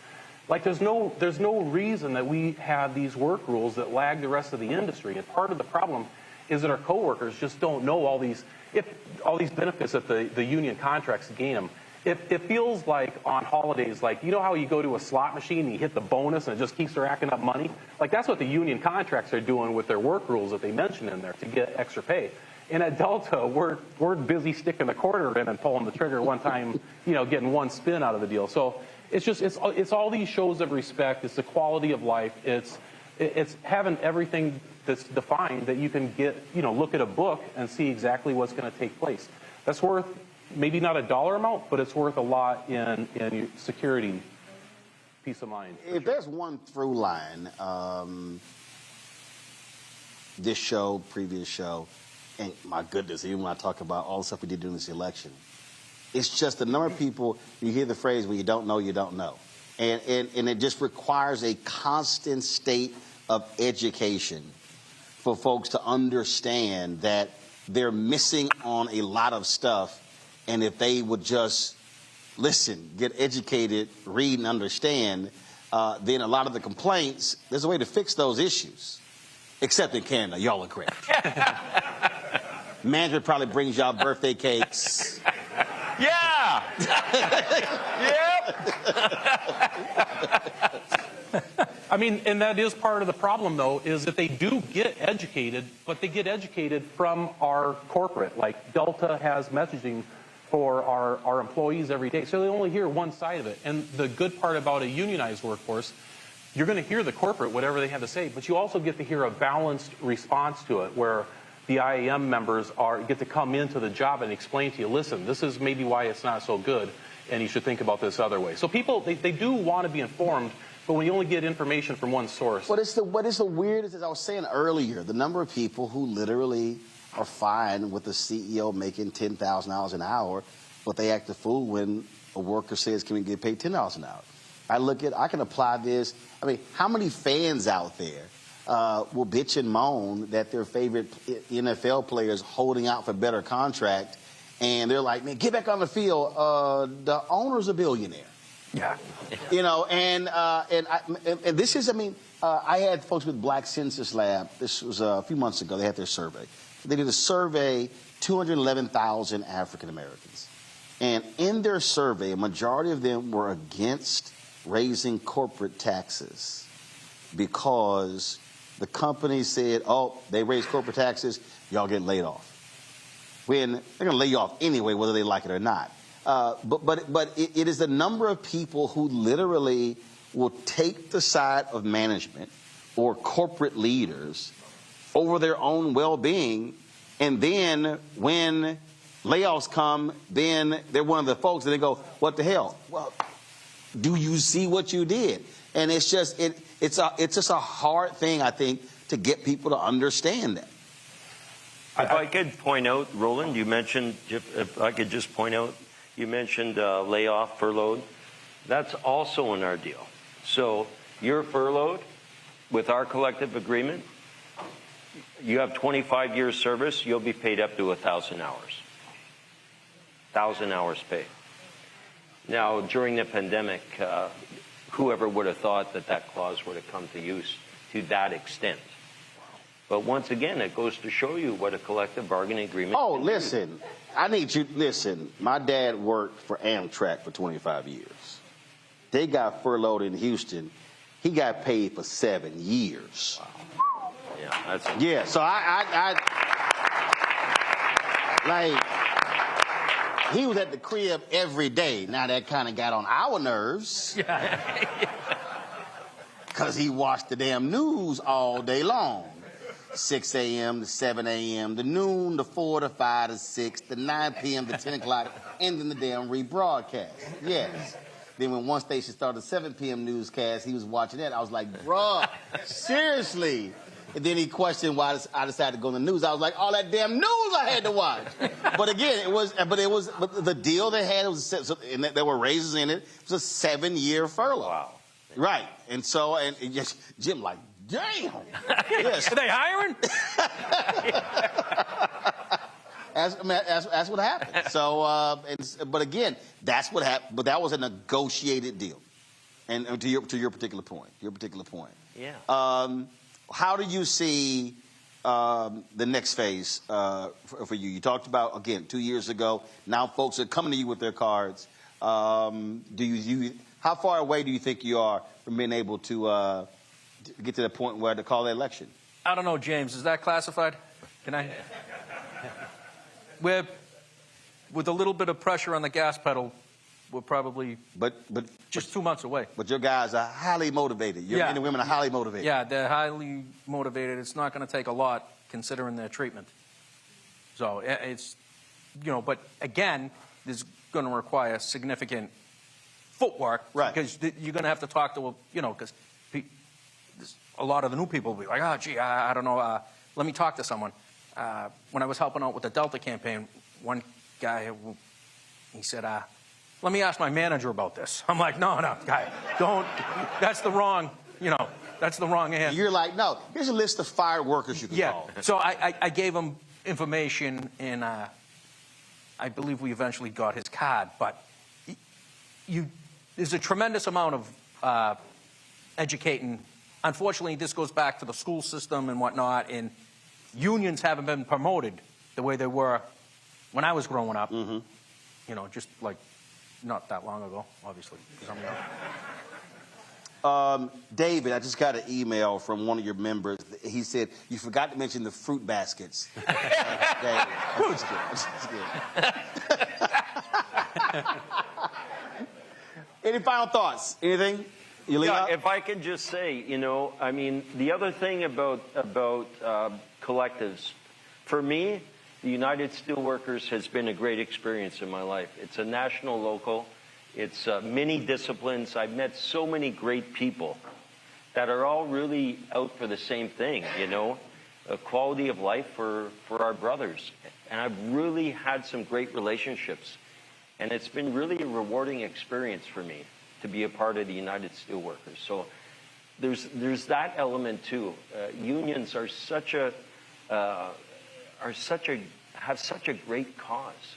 Like there's no reason that we have these work rules that lag the rest of the industry. And part of the problem is that our coworkers just don't know all these benefits that the union contracts gain them. It feels like on holidays, like, you know how you go to a slot machine and you hit the bonus and it just keeps racking up money? Like that's what the union contracts are doing with their work rules that they mention in there to get extra pay. And at Delta, we're busy sticking the quarter in and pulling the trigger one time, getting one spin out of the deal. So it's all these shows of respect. It's the quality of life. It's having everything that's defined that you can get, look at a book and see exactly what's going to take place. That's worth maybe not a dollar amount, but it's worth a lot in security, peace of mind. If there's one through line, this show, previous show, and my goodness, even when I talk about all the stuff we did during this election, it's just the number of people, you hear the phrase, when you don't know, you don't know. And it just requires a constant state of education for folks to understand that they're missing on a lot of stuff. And if they would just listen, get educated, read, and understand, then a lot of the complaints, there's a way to fix those issues. Except in Canada, y'all are correct. Management probably brings y'all birthday cakes. Yeah! Yep! I mean, and that is part of the problem, though, is that they do get educated, but they get educated from our corporate. Like Delta has messaging for our employees every day, so they only hear one side of it. And the good part about a unionized workforce, you're going to hear the corporate, whatever they have to say, but you also get to hear a balanced response to it, where the IAM members get to come into the job and explain to you, listen, this is maybe why it's not so good, and you should think about this other way. So people, they do want to be informed, but when you only get information from one source. What is the weirdest, as I was saying earlier, the number of people who literally are fine with the CEO making $10,000 an hour, but they act a fool when a worker says, can we get paid $10 an hour? I can apply this. I mean, how many fans out there will bitch and moan that their favorite NFL player is holding out for better contract, and they're like, man, get back on the field. The owner's a billionaire. Yeah. And this is, I had folks with Black Census Lab. This was a few months ago. They had their survey. They did a survey, 211,000 African Americans. And in their survey, a majority of them were against raising corporate taxes because the company said, oh, they raise corporate taxes, y'all get laid off. When they're going to lay you off anyway, whether they like it or not. But it is the number of people who literally will take the side of management or corporate leaders over their own well-being, and then when layoffs come, then they're one of the folks that they go, what the hell? Well, do you see what you did? And it's just it's just a hard thing, I think, to get people to understand that. If I could point out, Roland, you mentioned, if I could just point out, you mentioned layoff, furloughed. That's also in our deal. So you're furloughed with our collective agreement. You have 25 years service, you'll be paid up to 1,000 hours. 1,000 hours paid. Now, during the pandemic, whoever would have thought that that clause would have come to use to that extent? But once again, it goes to show you what a collective bargaining agreement Oh, can listen, do. I need you, listen, my dad worked for Amtrak for 25 years. They got furloughed in Houston. He got paid for 7 years. Wow. Yeah, that's yeah. So like, he was at the crib every day. Now that kind of got on our nerves. Because he watched the damn news all day long. 6 a.m. to 7 a.m. to noon to 4 to 5 to 6 to 9 p.m. to 10 o'clock, and then the damn rebroadcast. Yes. Then when one station started 7 p.m. newscast, he was watching that. I was like, bruh, seriously? And then he questioned why I decided to go on the news. I was like, all that damn news I had to watch. But again, but the deal they had was, and there were raises in it. It was a 7-year furlough. Wow. Right. And so, and just Jim like, damn. Yes. Are they hiring? That's what happened. So, but again, that's what happened. But that was a negotiated deal. And to your particular point. Yeah. How do you see the next phase for you? You talked about, again, 2 years ago. Now folks are coming to you with their cards. How far away do you think you are from being able to get to the point where to call the election? I don't know, James. Is that classified? Can I? With a little bit of pressure on the gas pedal, we're probably just 2 months away. But your guys are highly motivated. Your men and women are highly motivated. Yeah, they're highly motivated. It's not going to take a lot considering their treatment. So it's, but again, there's going to require significant footwork. Right. Because you're going to have to talk to, because a lot of the new people will be like, oh, gee, I don't know. Let me talk to someone. When I was helping out with the Delta campaign, one guy, he said, let me ask my manager about this. I'm like, no, guy, don't. That's the wrong, that's the wrong answer. You're like, no, here's a list of fired workers you can call. So I gave him information, and I believe we eventually got his card. But there's a tremendous amount of educating. Unfortunately, this goes back to the school system and whatnot, and unions haven't been promoted the way they were when I was growing up. Mm-hmm. Just like not that long ago, obviously. David, I just got an email from one of your members. He said, you forgot to mention the fruit baskets. David, I'm just kidding. Any final thoughts? Anything? Yeah, if I can just say, the other thing about collectives, for me, the United Steelworkers has been a great experience in my life. It's a national local. It's many disciplines. I've met so many great people that are all really out for the same thing, a quality of life for our brothers. And I've really had some great relationships. And it's been really a rewarding experience for me to be a part of the United Steelworkers. So there's that element too. Unions are have such a great cause,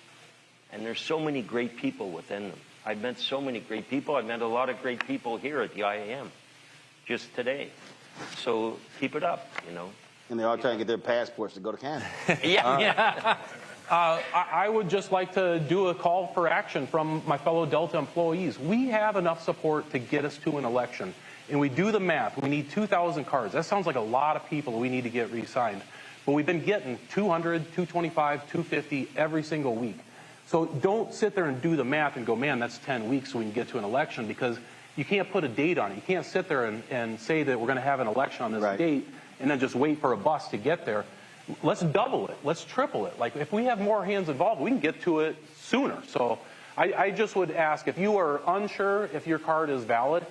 and there's so many great people within them. I've met so many great people. I've met a lot of great people here at the IAM just today. So keep it up, And they're all trying to get their passports to go to Canada. Yeah. I would just like to do a call for action from my fellow Delta employees. We have enough support to get us to an election. And we do the math. We need 2,000 cards. That sounds like a lot of people we need to get re-signed. But we've been getting 200, 225, 250 every single week. So don't sit there and do the math and go, man, that's 10 weeks so we can get to an election, because you can't put a date on it. You can't sit there and say that we're going to have an election on this date and then just wait for a bus to get there. Let's double it. Let's triple it. Like, if we have more hands involved, we can get to it sooner. So I just would ask, if you are unsure if your card is valid,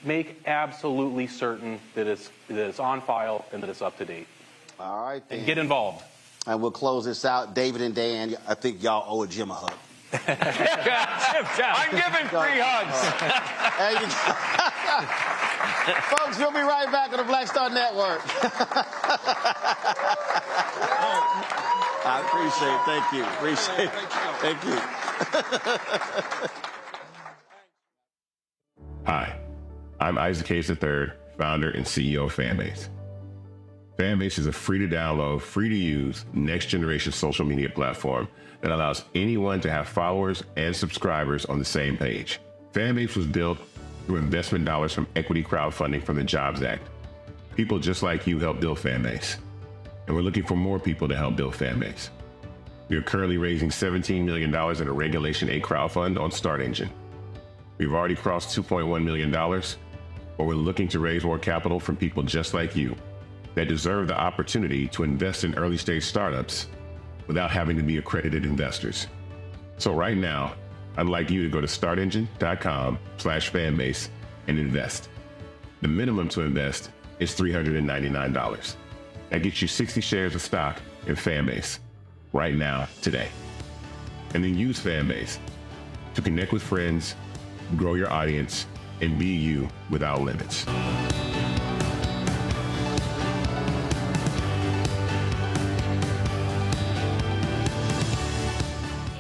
make absolutely certain that it's on file and that it's up to date. All right, then. And get involved. And we'll close this out. David and Dan, I think y'all owe Jim a hug. I'm giving free hugs. Folks, we'll be right back on the Black Star Network. I appreciate it. Thank you. Appreciate it. Thank you. Hi, I'm Isaac Hayes III, founder and CEO of Fanbase. Fanbase is a free-to-download, free-to-use, next-generation social media platform that allows anyone to have followers and subscribers on the same page. Fanbase was built through investment dollars from equity crowdfunding from the Jobs Act. People just like you helped build Fanbase, and we're looking for more people to help build Fanbase. We are currently raising $17 million in a Regulation A crowdfund on Start Engine. We've already crossed $2.1 million, but we're looking to raise more capital from people just like you that deserve the opportunity to invest in early-stage startups without having to be accredited investors. So right now, I'd like you to go to startengine.com/fanbase and invest. The minimum to invest is $399. That gets you 60 shares of stock in Fanbase right now, today. And then use Fanbase to connect with friends, grow your audience, and be you without limits.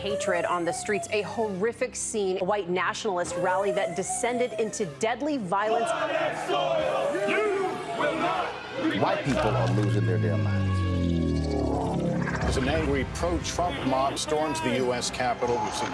Hatred on the streets, a horrific scene, a white nationalist rally that descended into deadly violence. White people are losing their damn minds. As an angry pro-Trump mob storms the U.S. Capitol, we've seen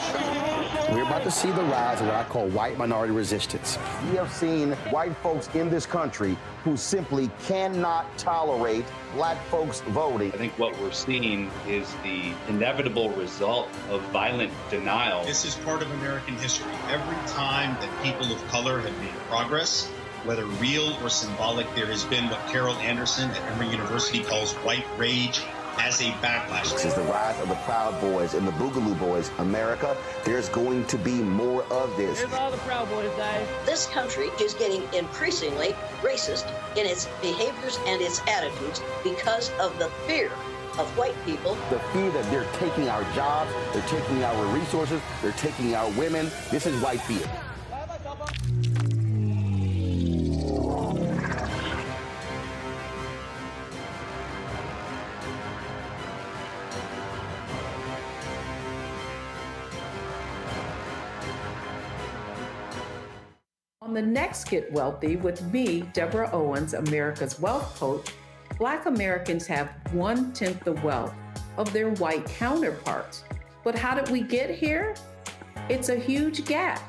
We're about to see the rise of what I call white minority resistance. We have seen white folks in this country who simply cannot tolerate black folks voting. I think what we're seeing is the inevitable result of violent denial. This is part of American history. Every time that people of color have made progress, whether real or symbolic, there has been what Carol Anderson at Emory University calls white rage as a backlash. This is the rise of the Proud Boys and the Boogaloo Boys. America, there's going to be more of this. Here's all the Proud Boys, guys. This country is getting increasingly racist in its behaviors and its attitudes because of the fear of white people. The fear that they're taking our jobs, they're taking our resources, they're taking our women. This is white fear. On the next Get Wealthy with me, Deborah Owens, America's Wealth Coach, Black Americans have 1/10 the wealth of their white counterparts. But how did we get here? It's a huge gap.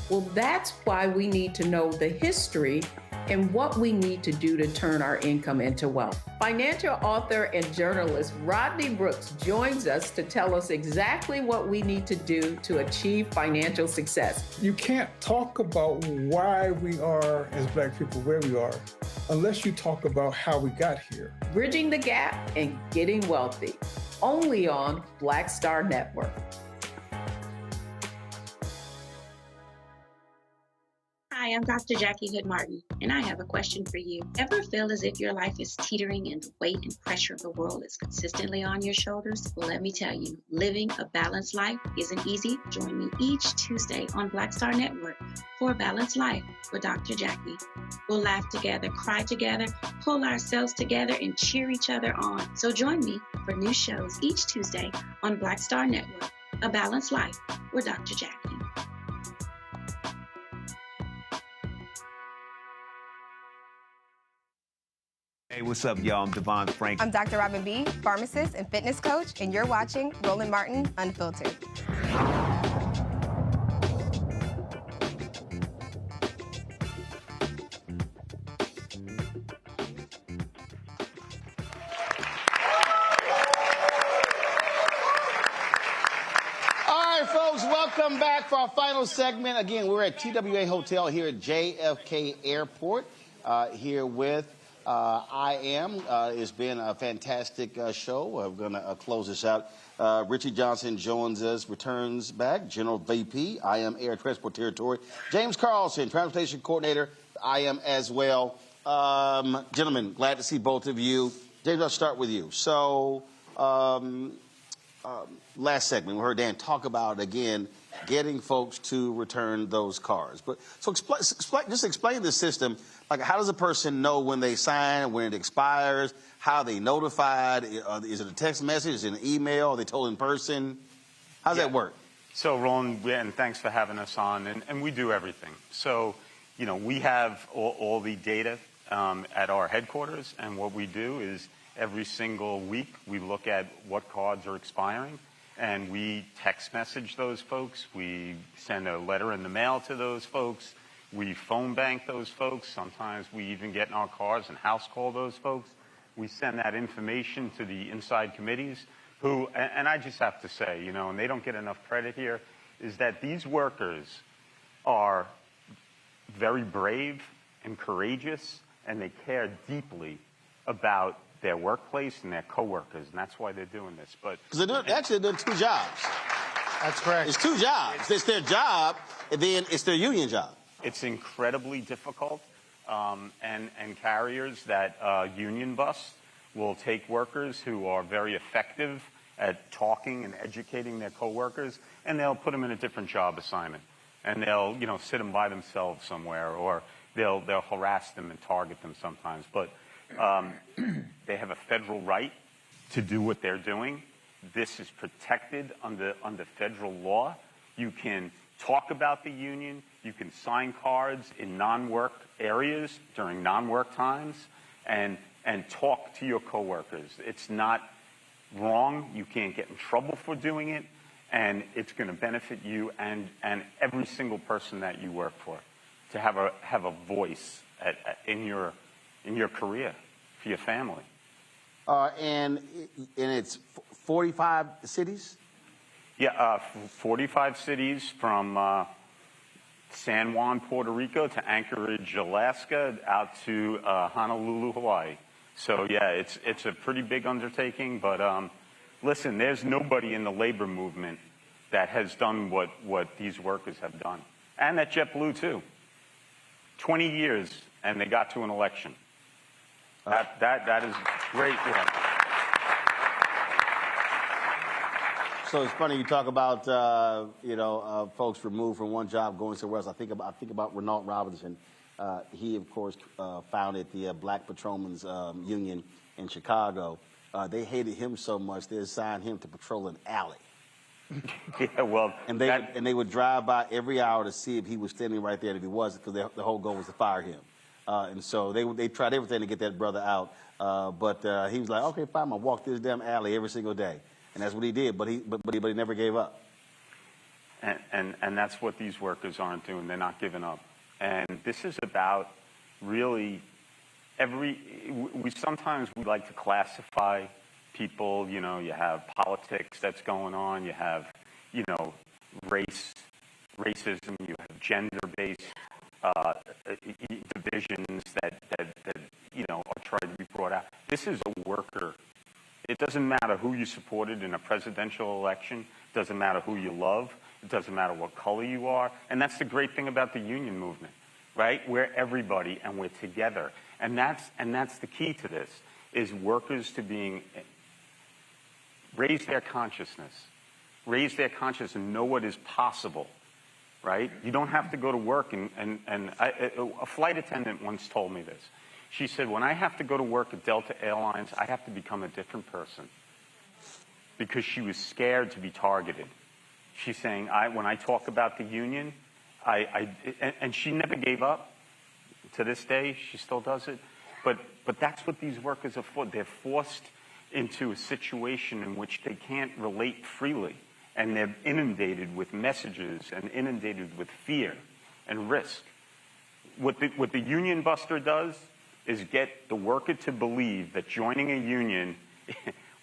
Well, that's why we need to know the history and what we need to do to turn our income into wealth. Financial author and journalist Rodney Brooks joins us to tell us exactly what we need to do to achieve financial success. You can't talk about why we are, as black people, where we are, unless you talk about how we got here. Bridging the gap and getting wealthy, only on Black Star Network. Hi, I'm Dr. Jackie Hood Martin, and I have a question for you. Ever feel as if your life is teetering and the weight and pressure of the world is consistently on your shoulders? Well, let me tell you, living a balanced life isn't easy. Join me each Tuesday on Black Star Network for A Balanced Life with Dr. Jackie. We'll laugh together, cry together, pull ourselves together, and cheer each other on. So join me for new shows each Tuesday on Black Star Network, A Balanced Life with Dr. Jackie. Hey, what's up, y'all? I'm Devon Frank. I'm Dr. Robin B., pharmacist and fitness coach, and you're watching Roland Martin Unfiltered. All right, folks, welcome back for our final segment. Again, we're at TWA Hotel here at JFK Airport, here with IAM. It's been a fantastic show. We're going to close this out. Richie Johnson joins us, returns back, General VP, IAM Air Transport Territory. James Carlson, Transportation Coordinator, IAM as well. Gentlemen, glad to see both of you. James, I'll start with you. So, last segment, we heard Dan talk about, again, getting folks to return those cars. But so just explain the system. Like, how does a person know when they sign, when it expires, how are they notified? Is it a text message? Is it an email? Are they told in person? How does that work? So, Roland, and thanks for having us on. And we do everything. So you know, we have all the data at our headquarters, and what we do is every single week we look at what cards are expiring, and we text message those folks. We send a letter in the mail to those folks. We phone bank those folks. Sometimes we even get in our cars and house call those folks. We send that information to the inside committees who, and I just have to say, you know, and they don't get enough credit here, is that these workers are very brave and courageous, and they care deeply about their workplace and their coworkers, and that's why they're doing this. But because they're doing two jobs. That's correct. It's two jobs. It's their job, and then it's their union job. It's incredibly difficult, and carriers that union bust will take workers who are very effective at talking and educating their coworkers, and they'll put them in a different job assignment, and they'll, you know, sit them by themselves somewhere, or they'll harass them and target them sometimes. But they have a federal right to do what they're doing. This is protected under federal law. You can talk about the union. You can sign cards in non-work areas during non-work times and talk to your coworkers. It's not wrong. You can't get in trouble for doing it, and it's going to benefit you and every single person that you work for to have a voice in your career for your family. And it's 45 cities? Yeah, 45 cities from San Juan, Puerto Rico to Anchorage, Alaska, out to Honolulu, Hawaii. So, yeah, it's a pretty big undertaking. But listen, there's nobody in the labor movement that has done what these workers have done. And at JetBlue, too. 20 years, and they got to an election. That is great work. So it's funny you talk about folks removed from one job going somewhere else. I think about Renault Robinson. He of course founded the Black Patrolmen's Union in Chicago. They hated him so much they assigned him to patrol an alley. Yeah, well, and they would drive by every hour to see if he was standing right there. And if he wasn't, because the whole goal was to fire him. And so they tried everything to get that brother out. But he was like, okay, fine, I'm gonna walk this damn alley every single day. And that's what he did, but he never gave up. And that's what these workers aren't doing. They're not giving up. And this is about really sometimes we like to classify people. You know, you have politics that's going on. You have, you know, racism. You have gender-based divisions that you know are trying to be brought out. This is a worker. It doesn't matter who you supported in a presidential election. It doesn't matter who you love. It doesn't matter what color you are. And that's the great thing about the union movement, right? We're everybody and we're together. And that's the key to this, is workers to raise their consciousness and know what is possible, right? You don't have to go to work a flight attendant once told me this. She said, when I have to go to work at Delta Airlines, I have to become a different person, because she was scared to be targeted. She's saying, when I talk about the union, and she never gave up. To this day, she still does it. But that's what these workers are for. They're forced into a situation in which they can't relate freely, and they're inundated with messages and inundated with fear and risk. What the union buster does is get the worker to believe that joining a union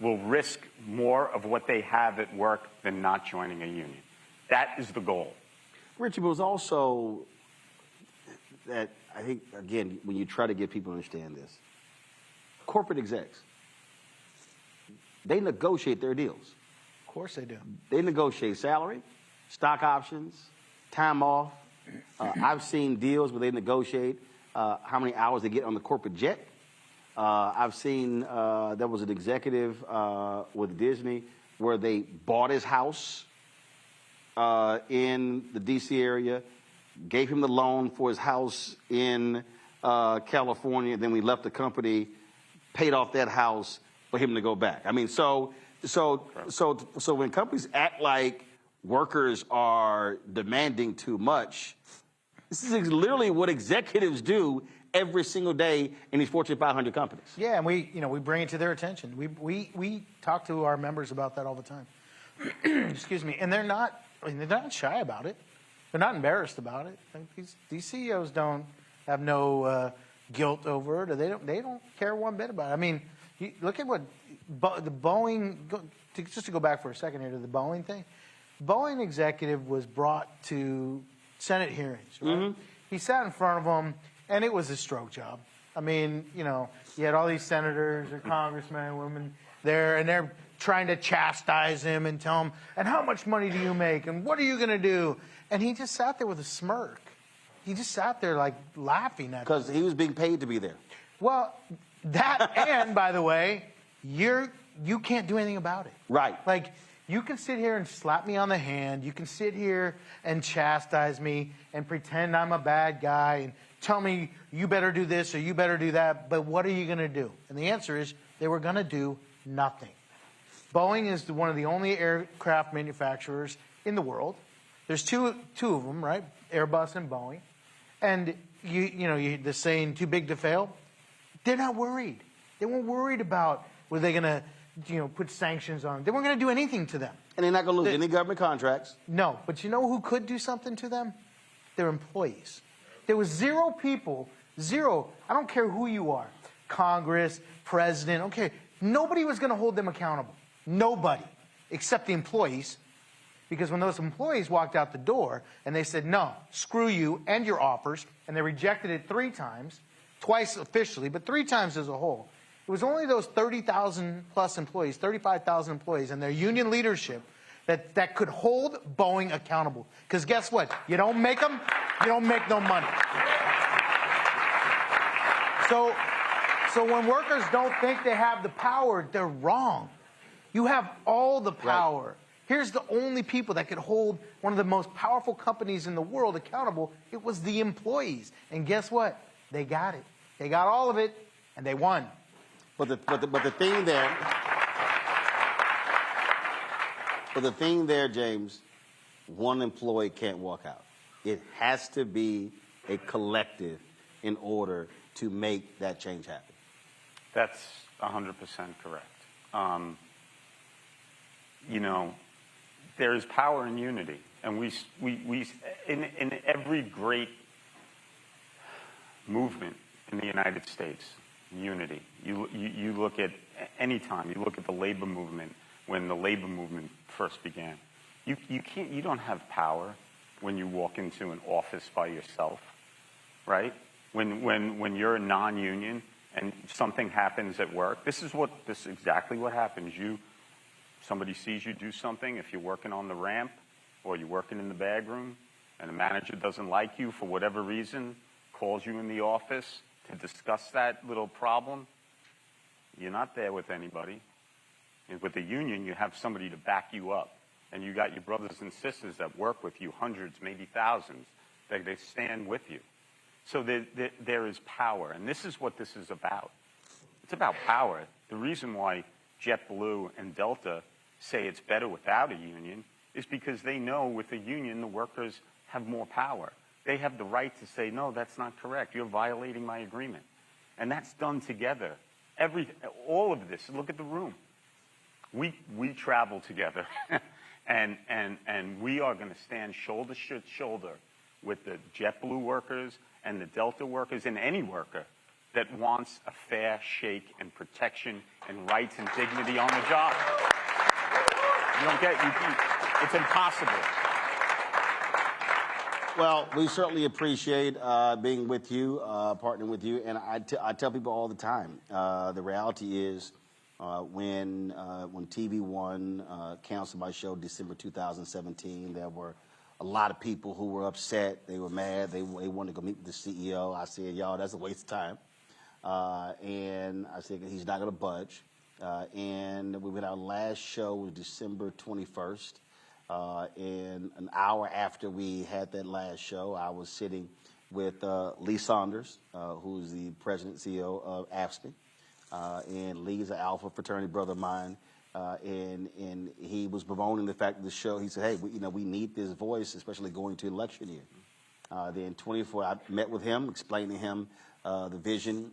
will risk more of what they have at work than not joining a union. That is the goal. Richard, was also that, I think, again, when you try to get people to understand this, corporate execs, they negotiate their deals. Of course they do. They negotiate salary, stock options, time off. I've seen deals where they negotiate how many hours they get on the corporate jet. I've seen there was an executive with Disney where they bought his house in the D.C. area, gave him the loan for his house in California, then we left the company, paid off that house for him to go back. I mean, so when companies act like workers are demanding too much, This is literally what executives do every single day in these Fortune 500 companies. Yeah, and we bring it to their attention. We talk to our members about that all the time. Excuse me, and they're not shy about it. They're not embarrassed about it. Like these CEOs don't have no guilt over it, or they don't care one bit about it. I mean, look at what the Boeing. Just to go back for a second here to the Boeing thing. Boeing executive was brought to Senate hearings. Right? Mm-hmm. He sat in front of them, and it was a stroke job. I mean, you had all these senators or congressmen and women there, and they're trying to chastise him and tell him, and how much money do you make, and what are you going to do? And he just sat there with a smirk. He just sat there like laughing at because he was being paid to be there. Well, that and by the way, you can't do anything about it. Right. Like you can sit here and slap me on the hand. You can sit here and chastise me and pretend I'm a bad guy and tell me you better do this or you better do that. But what are you going to do? And the answer is they were going to do nothing. Boeing is one of the only aircraft manufacturers in the world. There's two of them, right? Airbus and Boeing. And the saying too big to fail. They're not worried. They weren't worried about were they going to put sanctions on them. They weren't going to do anything to them. And they're not going to lose any government contracts. No, but you know who could do something to them? Their employees. There was zero people, I don't care who you are, Congress, president, okay, nobody was going to hold them accountable. Nobody, except the employees. Because when those employees walked out the door and they said, no, screw you and your offers, and they rejected it 3 times, twice officially, but 3 times as a whole, it was only those 30,000 plus employees, 35,000 employees and their union leadership that could hold Boeing accountable. Because guess what? You don't make them, you don't make no money. So when workers don't think they have the power, they're wrong. You have all the power. Right. Here's the only people that could hold one of the most powerful companies in the world accountable. It was the employees. And guess what? They got it. They got all of it, and they won. But the thing there, James, one employee can't walk out. It has to be a collective in order to make that change happen. That's 100% correct. There is power in unity, and we in every great movement in the United States, unity. You look at any time. You look at the labor movement when the labor movement first began. You don't have power when you walk into an office by yourself, right? When you're a non-union and something happens at work, this is exactly what happens. Somebody sees you do something, if you're working on the ramp or you're working in the bag room and the manager doesn't like you for whatever reason, calls you in the office to discuss that little problem, you're not there with anybody. And with the union, you have somebody to back you up. And you got your brothers and sisters that work with you, hundreds, maybe thousands, that they stand with you. So there is power, and this is what this is about. It's about power. The reason why JetBlue and Delta say it's better without a union is because they know with a union the workers have more power. They have the right to say, no, that's not correct. You're violating my agreement. And that's done together. All of this, look at the room. We travel together, and we are going to stand shoulder to shoulder with the JetBlue workers and the Delta workers and any worker that wants a fair shake and protection and rights and dignity on the job. It's impossible. Well, we certainly appreciate being with you, partnering with you, and I tell people all the time, the reality is when TV One canceled my show December 2017, there were a lot of people who were upset. They were mad. They wanted to go meet with the CEO. I said, y'all, that's a waste of time. And I said, he's not going to budge. And we went, our last show was December 21st. And an hour after we had that last show, I was sitting with Lee Saunders, who's the president and CEO of AFSCME. And Lee is an Alpha fraternity brother of mine. And he was bemoaning the fact of the show. He said, hey, we need this voice, especially going to election year. Then 24, I met with him, explained to him the vision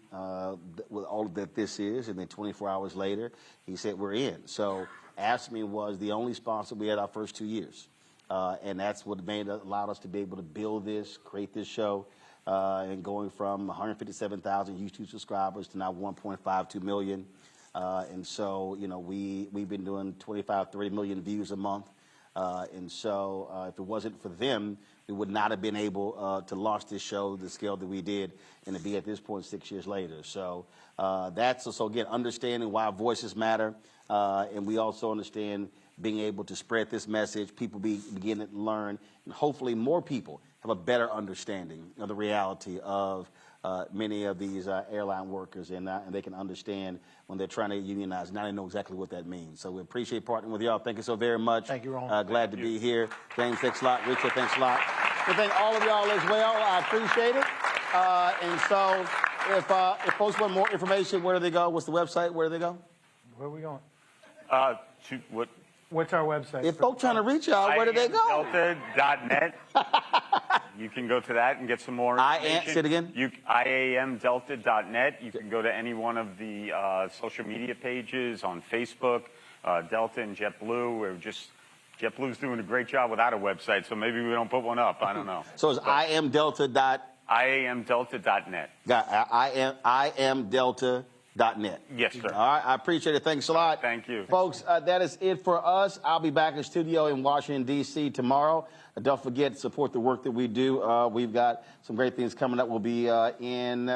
with all that this is, and then 24 hours later, he said, we're in. So ASME was the only sponsor we had our first 2 years. And that's what allowed us to be able to build this, create this show, and going from 157,000 YouTube subscribers to now 1.52 million. And so, you know, we've been doing 25, 30 million views a month. And so if it wasn't for them, we would not have been able to launch this show the scale that we did and to be at this point 6 years later. So so again, understanding why voices matter. And we also understand being able to spread this message, people begin to learn, and hopefully more people have a better understanding of the reality of many of these airline workers, and they can understand when they're trying to unionize. Now they know exactly what that means. So we appreciate partnering with y'all. Thank you so very much. Thank you, Roland. Glad to be here. James, thanks a lot. Richard, thanks a lot. We thank all of y'all as well. I appreciate it. And so if folks want more information, where do they go? What's the website? Where do they go? Where are we going? What's our website? If folks trying to reach y'all, where do they go? IAMdelta.net. You can go to that and get some more information. Say it again. IAMdelta.net. You can go to any one of the social media pages on Facebook, Delta and JetBlue. JetBlue's doing a great job without a website, so maybe we don't put one up. I don't know. So it's IAMdelta.net. IAMdelta.net. Yes, sir. All right, I appreciate it. Thanks a lot. Thank you. Folks, that is it for us. I'll be back in studio in Washington, D.C. tomorrow. Don't forget to support the work that we do. We've got some great things coming up. I'll be in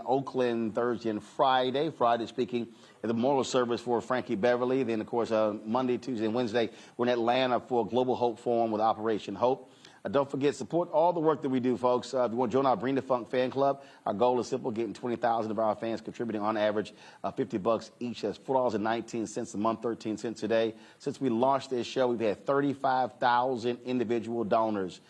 Oakland Thursday and Friday. Friday speaking at the memorial service for Frankie Beverly. Then, of course, Monday, Tuesday, and Wednesday, we're in Atlanta for Global Hope Forum with Operation Hope. Don't forget, support all the work that we do, folks. If you want to join our Bring the Funk fan club, our goal is simple, getting 20,000 of our fans contributing on average $50 each. That's $4.19 a month, 13 cents a day. Since we launched this show, we've had 35,000 individual donors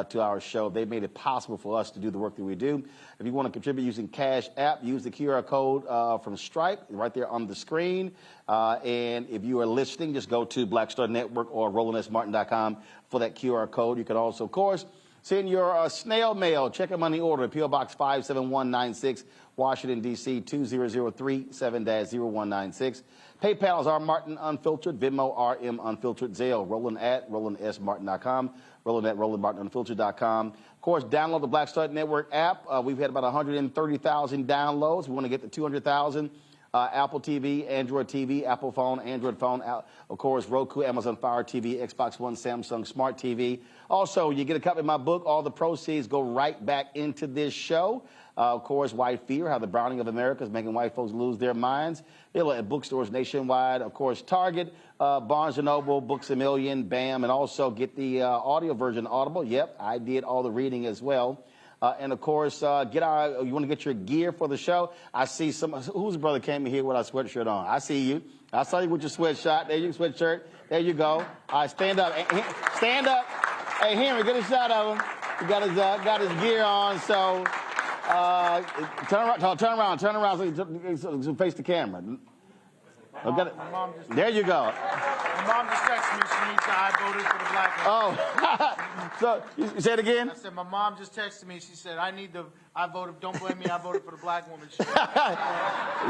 to our show. They've made it possible for us to do the work that we do. If you want to contribute using Cash App, use the QR code from Stripe right there on the screen. And if you are listening, just go to Black Star Network or RolandSMartin.com for that QR code. You can also, of course, send your snail mail. Check your money order. P.O. Box 57196, Washington, D.C. 20037-0196. PayPal is R Martin Unfiltered. Venmo RM Unfiltered. Zelle Roland at RolandSMartin.com. Roland at RolandMartinUnfiltered.com. Of course, download the Black Star Network app. We've had about 130,000 downloads. We want to get to 200,000. Apple TV, Android TV, Apple phone, Android phone, of course, Roku, Amazon Fire TV, Xbox One, Samsung Smart TV. Also, you get a copy of my book. All the proceeds go right back into this show. Of course, White Fear, How the Browning of America is Making White Folks Lose Their Minds. Available at bookstores nationwide. Of course, Target, Barnes & Noble, Books A Million, BAM, and also get the audio version Audible. Yep, I did all the reading as well. And of course, you want to get your gear for the show. I see whose brother came in here with a sweatshirt on? I see you. I saw you with your sweatshirt. There you go, sweatshirt. There you go. All right, stand up. Stand up. Hey, Henry, get a shot of him. He got his gear on. So turn around so face the camera. There you go. My mom just texted me. She needs I voted for the black woman. Oh, so you say it again? I said, my mom just texted me. She said, I voted, don't blame me, I voted for the black woman shirt.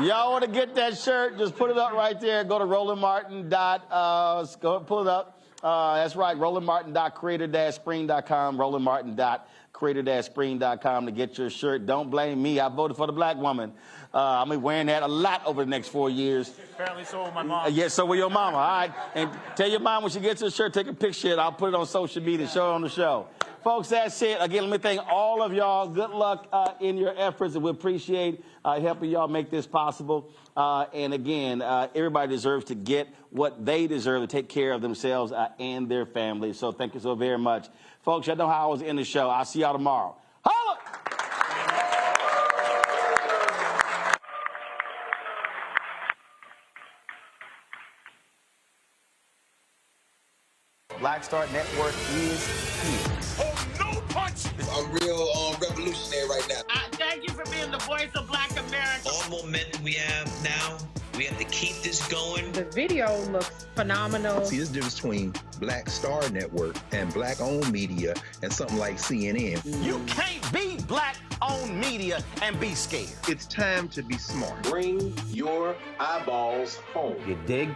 Y'all want to get that shirt? Just put it up right there. Go to Roland Martin. Go pull it up. That's right, RolandMartin.creator-spring.com, RolandMartin.creator-spring.com to get your shirt. Don't blame me. I voted for the black woman. I'm wearing that a lot over the next 4 years. Apparently so will my mom. Yes, so will your mama. All right. And tell your mom when she gets her shirt, take a picture. I'll put it on social media, show it on the show. Folks, that's it. Again, let me thank all of y'all. Good luck in your efforts, and we appreciate helping y'all make this possible. And again, everybody deserves to get what they deserve to take care of themselves and their families. So thank you so very much. Folks, y'all know how I was in the show. I'll see y'all tomorrow. Holla! Black Star Network is here. Oh, no punch! I'm real revolutionary right now. Thank you for being the voice of Black America. All momentum we have now, we have to keep this going. The video looks phenomenal. See, there's a difference between Black Star Network and Black-owned media and something like CNN. You can't be Black-owned media and be scared. It's time to be smart. Bring your eyeballs home. You dig?